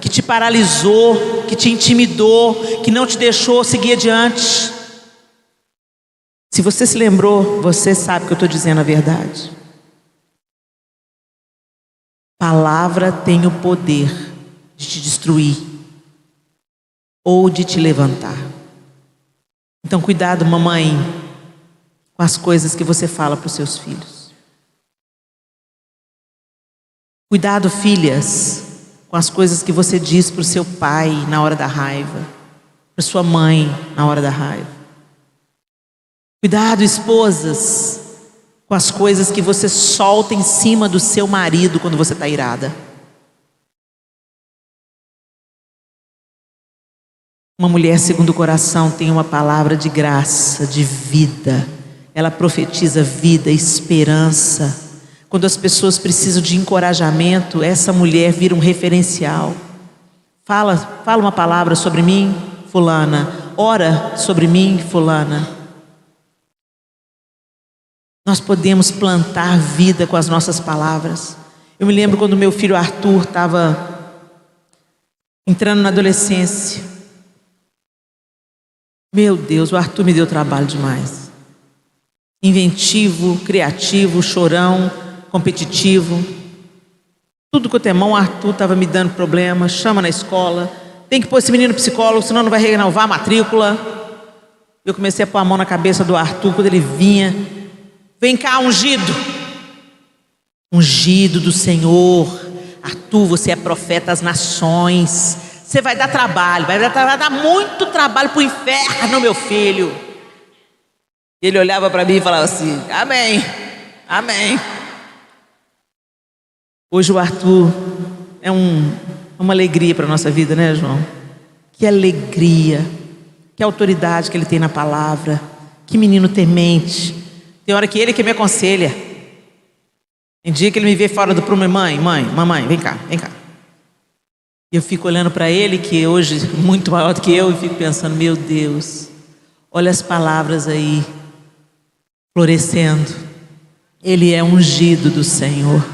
Speaker 1: que te paralisou, que te intimidou, que não te deixou seguir adiante. Se você se lembrou, você sabe que eu estou dizendo a verdade. Palavra tem o poder de te destruir ou de te levantar. Então cuidado, mamãe, com as coisas que você fala para os seus filhos. Cuidado, filhas, com as coisas que você diz para o seu pai na hora da raiva, para sua mãe na hora da raiva. Cuidado, esposas, com as coisas que você solta em cima do seu marido quando você está irada. Uma mulher segundo o coração tem uma palavra de graça, de vida. Ela profetiza vida, esperança. Quando as pessoas precisam de encorajamento, essa mulher vira um referencial. Fala uma palavra sobre mim, fulana. Ora sobre mim, fulana. Nós podemos plantar vida com as nossas palavras. Eu me lembro quando meu filho Arthur estava entrando na adolescência. Meu Deus, o Arthur me deu trabalho demais. Inventivo, criativo, chorão, competitivo. Tudo que eu tenho, o Arthur estava me dando problema. Chama na escola, tem que pôr esse menino psicólogo, senão não vai renovar a matrícula. Eu comecei a pôr a mão na cabeça do Arthur quando ele vinha. Vem cá, ungido. Ungido do Senhor. Arthur, você é profeta às nações. Você vai dar trabalho, vai dar muito trabalho para o inferno, meu filho. Ele olhava para mim e falava assim: amém, amém. Hoje o Arthur é uma alegria para a nossa vida, né, João? Que alegria, que autoridade que ele tem na palavra, que menino temente. Tem hora que ele que me aconselha. Tem dia que ele me vê fora do prumo, mamãe, vem cá. E eu fico olhando para ele, que hoje é muito maior do que eu, e fico pensando: meu Deus, olha as palavras aí, florescendo. Ele é ungido do Senhor.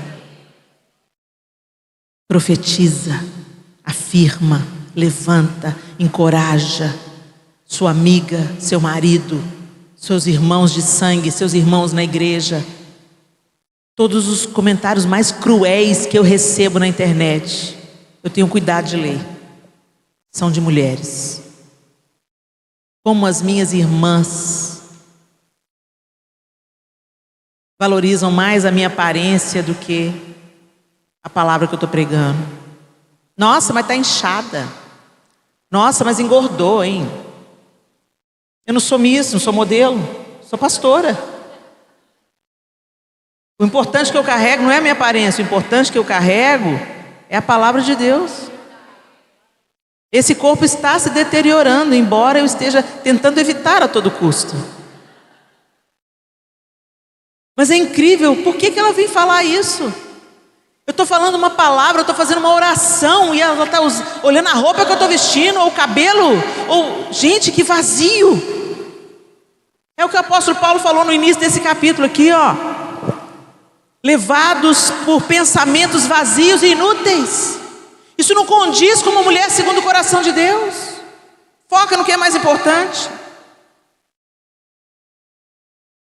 Speaker 1: Profetiza, afirma, levanta, encoraja sua amiga, seu marido, seus irmãos de sangue, seus irmãos na igreja. Todos os comentários mais cruéis que eu recebo na internet, eu tenho cuidado de ler. São de mulheres. Como as minhas irmãs valorizam mais a minha aparência do que a palavra que eu estou pregando. Nossa, mas está inchada. Nossa, mas engordou, hein? Eu não sou miss, não sou modelo, sou pastora. O importante que eu carrego não é a minha aparência, o importante que eu carrego é a palavra de Deus. Esse corpo está se deteriorando, embora eu esteja tentando evitar a todo custo. Mas é incrível, por que ela vem falar isso? Eu estou falando uma palavra, eu estou fazendo uma oração, e ela está olhando a roupa que eu estou vestindo, ou o cabelo, ou... Gente, que vazio! É o que o apóstolo Paulo falou no início desse capítulo aqui, ó. Levados por pensamentos vazios e inúteis. Isso não condiz com uma mulher segundo o coração de Deus. Foca no que é mais importante.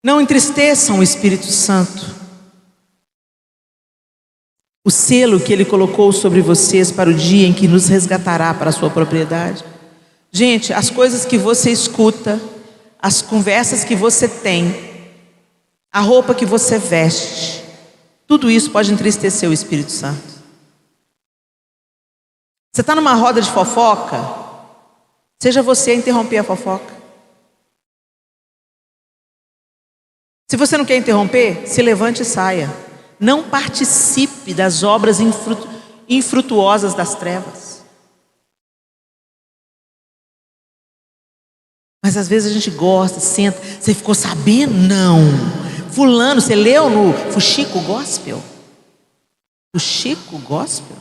Speaker 1: Não entristeçam o Espírito Santo. o selo que Ele colocou sobre vocês para o dia em que nos resgatará para a sua propriedade. Gente, as coisas que você escuta, as conversas que você tem, a roupa que você veste, tudo isso pode entristecer o Espírito Santo. Você está numa roda de fofoca, seja você a interromper a fofoca. Se você não quer interromper, se levante e saia. Não participe das obras infrutuosas das trevas. Mas às vezes a gente gosta, senta. Você ficou sabendo? Não. Fulano, você leu no Fuxico Gospel? Fuxico Gospel?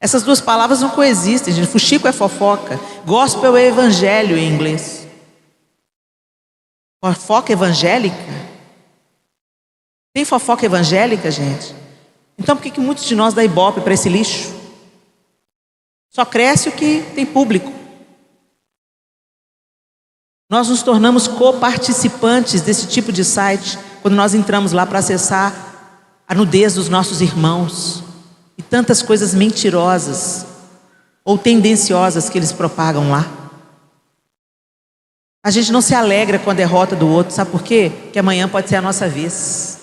Speaker 1: Essas duas palavras não coexistem, gente. Fuxico é fofoca. Gospel é evangelho em inglês. Fofoca evangélica? Tem fofoca evangélica, gente? Então por que muitos de nós dá ibope para esse lixo? Só cresce o que tem público. Nós nos tornamos coparticipantes desse tipo de site quando nós entramos lá para acessar a nudez dos nossos irmãos e tantas coisas mentirosas ou tendenciosas que eles propagam lá. A gente não se alegra com a derrota do outro, sabe por quê? Porque amanhã pode ser a nossa vez.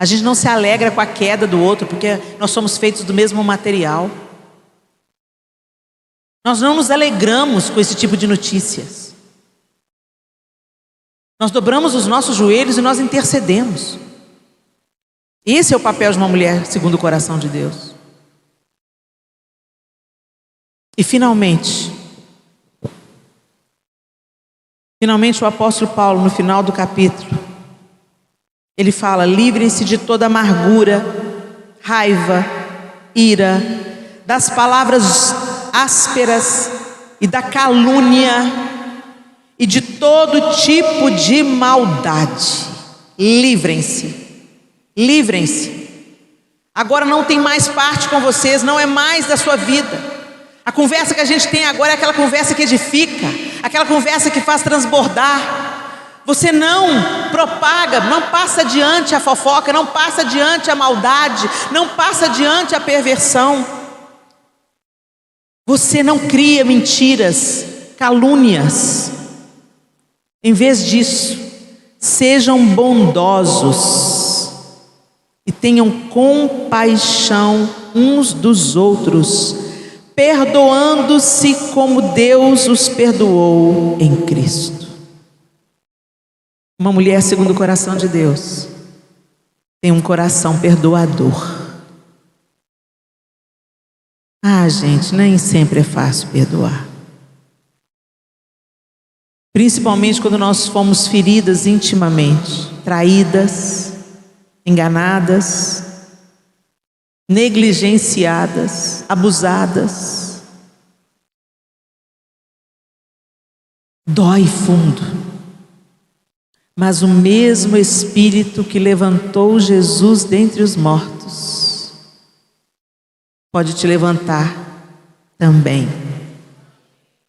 Speaker 1: A gente não se alegra com a queda do outro, porque nós somos feitos do mesmo material. Nós não nos alegramos com esse tipo de notícias. Nós dobramos os nossos joelhos e nós intercedemos. Esse é o papel de uma mulher segundo o coração de Deus. E finalmente o apóstolo Paulo, no final do capítulo, ele fala: livrem-se de toda amargura, raiva, ira, das palavras ásperas e da calúnia e de todo tipo de maldade. Livrem-se, livrem-se. Agora não tem mais parte com vocês, não é mais da sua vida. A conversa que a gente tem agora é aquela conversa que edifica, aquela conversa que faz transbordar. Você não propaga, não passa adiante a fofoca, não passa adiante a maldade, não passa adiante a perversão. Você não cria mentiras, calúnias. Em vez disso, sejam bondosos e tenham compaixão uns dos outros, perdoando-se como Deus os perdoou em Cristo. Uma mulher segundo o coração de Deus tem um coração perdoador. Gente, nem sempre é fácil perdoar. Principalmente quando nós fomos feridas intimamente, traídas, enganadas, negligenciadas, abusadas. Dói fundo. Mas o mesmo Espírito que levantou Jesus dentre os mortos pode te levantar também,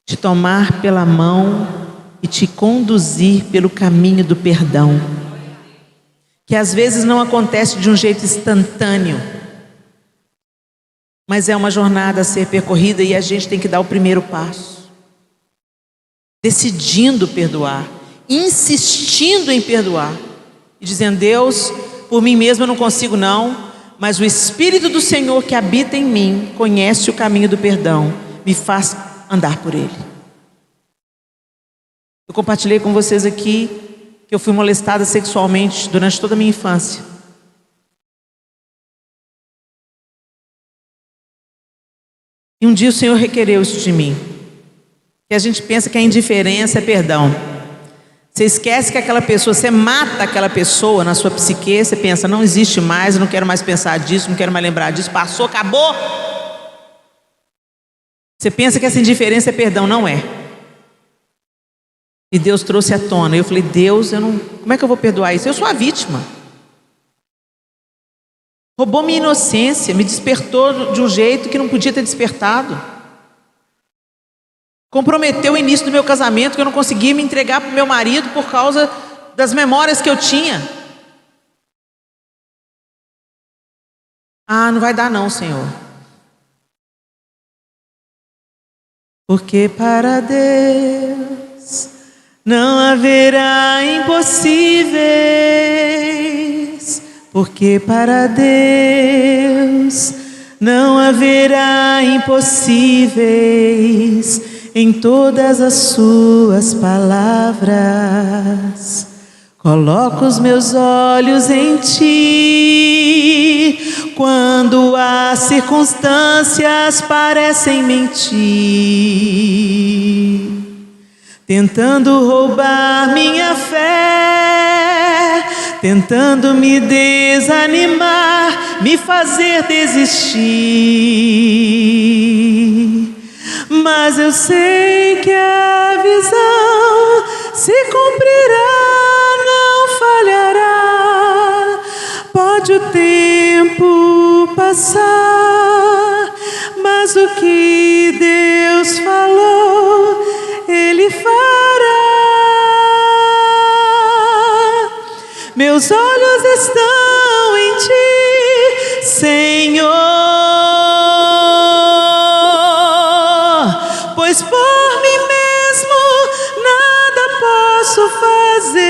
Speaker 1: te tomar pela mão e te conduzir pelo caminho do perdão, que às vezes não acontece de um jeito instantâneo, mas é uma jornada a ser percorrida e a gente tem que dar o primeiro passo, decidindo perdoar, insistindo em perdoar e dizendo: Deus, por mim mesmo eu não consigo não, mas o Espírito do Senhor que habita em mim conhece o caminho do perdão, me faz andar por ele. Eu compartilhei com vocês aqui que eu fui molestada sexualmente durante toda a minha infância. E um dia o Senhor requereu isso de mim. E a gente pensa que a indiferença é perdão. Você esquece que aquela pessoa, você mata aquela pessoa na sua psique, você pensa: não existe mais, eu não quero mais pensar disso, não quero mais lembrar disso, passou, acabou. Você pensa que essa indiferença é perdão, não é. E Deus trouxe à tona. Eu falei: Deus, como é que eu vou perdoar isso? Eu sou a vítima. Roubou minha inocência, me despertou de um jeito que não podia ter despertado. Comprometeu o início do meu casamento, que eu não conseguia me entregar para o meu marido por causa das memórias que eu tinha. Ah, não vai dar não, Senhor. Porque para Deus não haverá impossíveis. Porque para Deus não haverá impossíveis em todas as suas palavras. Coloco os meus olhos em ti, quando as circunstâncias parecem mentir, tentando roubar minha fé, tentando me desanimar, me fazer desistir. Mas eu sei que a visão se cumprirá, não falhará. Pode o tempo passar, mas o que Deus falou, Ele fará. Meus olhos estão em ti, Senhor, pois por mim mesmo nada posso fazer.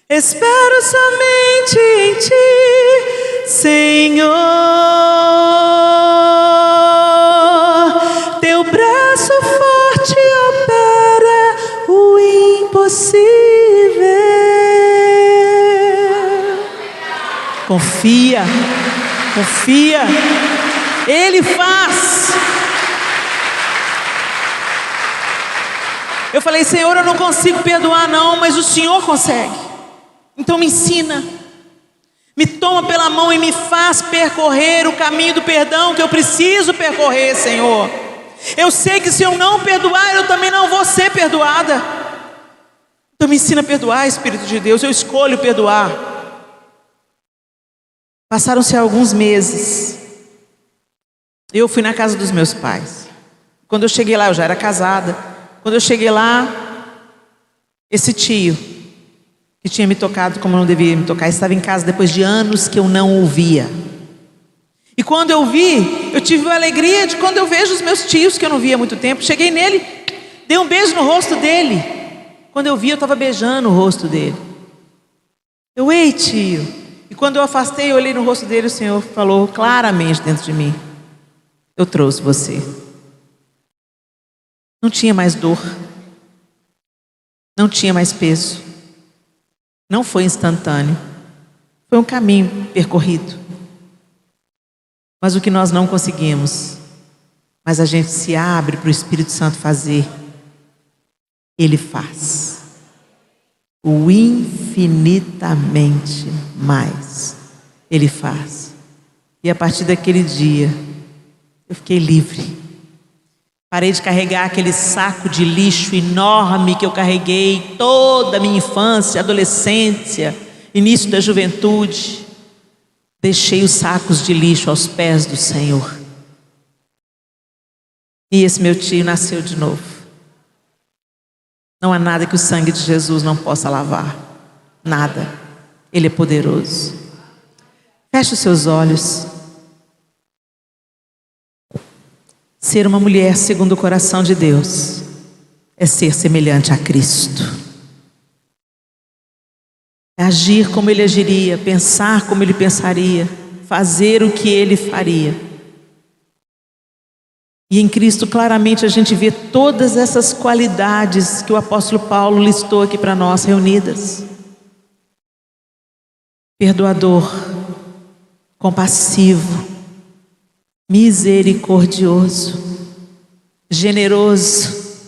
Speaker 1: Espero somente em ti, Senhor. Teu braço forte opera o impossível. Confia, confia. Ele faz. Eu falei, Senhor, eu não consigo perdoar não, mas o Senhor consegue. Então me ensina, me toma pela mão e me faz percorrer o caminho do perdão que eu preciso percorrer, Senhor. Eu sei que se eu não perdoar, eu também não vou ser perdoada. Então me ensina a perdoar, Espírito de Deus. Eu escolho perdoar. Passaram-se alguns meses. Eu fui na casa dos meus pais. Quando eu cheguei lá, eu já era casada. Quando eu cheguei lá, esse tio, que tinha me tocado como não devia me tocar, estava em casa depois de anos que eu não o via. E quando eu vi, eu tive a alegria de quando eu vejo os meus tios que eu não via há muito tempo. Cheguei nele, dei um beijo no rosto dele. Quando eu vi, eu estava beijando o rosto dele. Ei, tio. E quando eu afastei, eu olhei no rosto dele, o Senhor falou claramente dentro de mim: eu trouxe você. Não tinha mais dor, não tinha mais peso, não foi instantâneo, foi um caminho percorrido. Mas o que nós não conseguimos, mas a gente se abre para o Espírito Santo fazer, Ele faz o infinitamente mais. Ele faz. E a partir daquele dia eu fiquei livre. Parei de carregar aquele saco de lixo enorme que eu carreguei toda a minha infância, adolescência, início da juventude. Deixei os sacos de lixo aos pés do Senhor. E esse meu tio nasceu de novo. Não há nada que o sangue de Jesus não possa lavar. Nada. Ele é poderoso. Feche os seus olhos. Ser uma mulher segundo o coração de Deus é ser semelhante a Cristo. É agir como Ele agiria, pensar como Ele pensaria, fazer o que Ele faria. E em Cristo claramente a gente vê todas essas qualidades que o apóstolo Paulo listou aqui para nós reunidas. Perdoador, compassivo, misericordioso, generoso,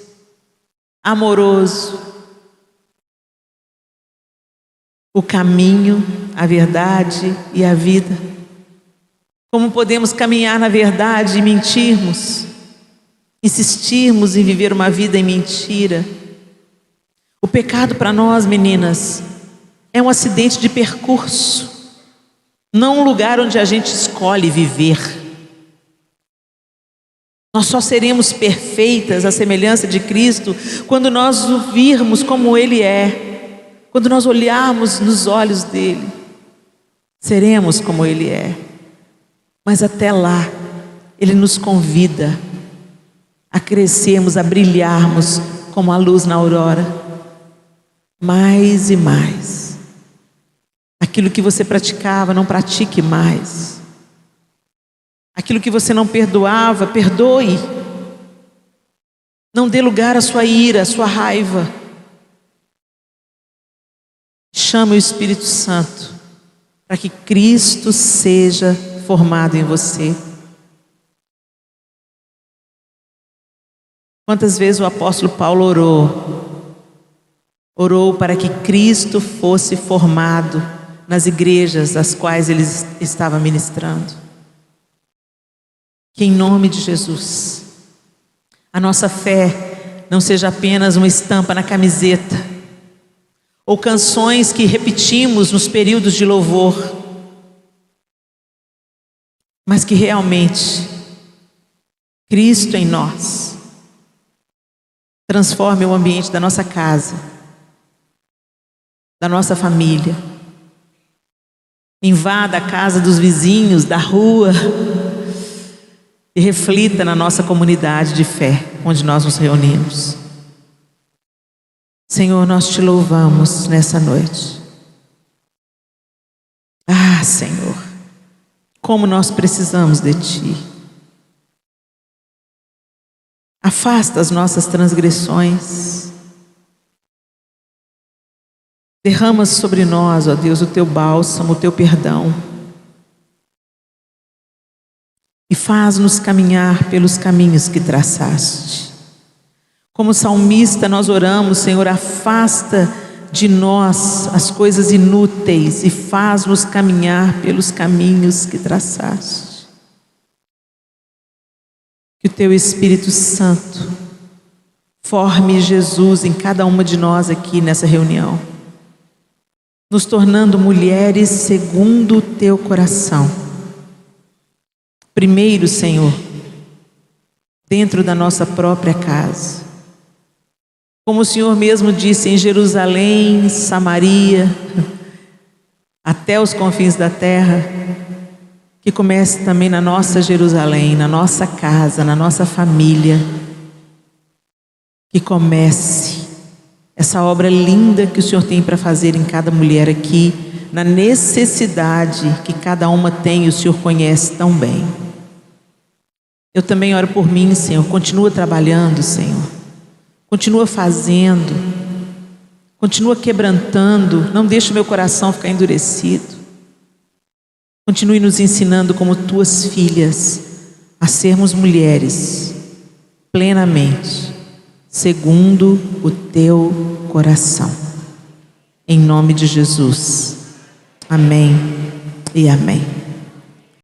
Speaker 1: amoroso. O caminho, a verdade e a vida. Como podemos caminhar na verdade e mentirmos? Insistirmos em viver uma vida em mentira? O pecado para nós, meninas, é um acidente de percurso, não um lugar onde a gente escolhe viver. Nós só seremos perfeitas à semelhança de Cristo quando nós o virmos como Ele é, quando nós olharmos nos olhos dele. seremos como Ele é. Mas até lá, Ele nos convida a crescermos, a brilharmos como a luz na aurora. Mais e mais. Aquilo que você praticava, não pratique mais. Aquilo que você não perdoava, perdoe. Não dê lugar à sua ira, à sua raiva. Chame o Espírito Santo para que Cristo seja formado em você. Quantas vezes o apóstolo Paulo orou para que Cristo fosse formado nas igrejas às quais ele estava ministrando. Que em nome de Jesus, a nossa fé não seja apenas uma estampa na camiseta, ou canções que repetimos nos períodos de louvor, mas que realmente Cristo em nós transforme o ambiente da nossa casa, da nossa família, invada a casa dos vizinhos, da rua, e reflita na nossa comunidade de fé, onde nós nos reunimos. Senhor, nós te louvamos nessa noite. Ah, Senhor, como nós precisamos de Ti. Afasta as nossas transgressões. Derrama sobre nós, ó Deus, o Teu bálsamo, o Teu perdão. E faz-nos caminhar pelos caminhos que traçaste. Como salmista nós oramos, Senhor, afasta de nós as coisas inúteis e faz-nos caminhar pelos caminhos que traçaste. Que o Teu Espírito Santo forme Jesus em cada uma de nós aqui nessa reunião, nos tornando mulheres segundo o Teu coração. Primeiro, Senhor, dentro da nossa própria casa. Como o Senhor mesmo disse, em Jerusalém, Samaria, até os confins da terra, que comece também na nossa Jerusalém, na nossa casa, na nossa família. Que comece essa obra linda que o Senhor tem para fazer em cada mulher aqui, na necessidade que cada uma tem, o Senhor conhece tão bem. Eu também oro por mim, Senhor. Continua trabalhando, Senhor. Continua fazendo. Continua quebrantando. Não deixe o meu coração ficar endurecido. Continue nos ensinando como Tuas filhas a sermos mulheres plenamente segundo o Teu coração. Em nome de Jesus. Amém e amém.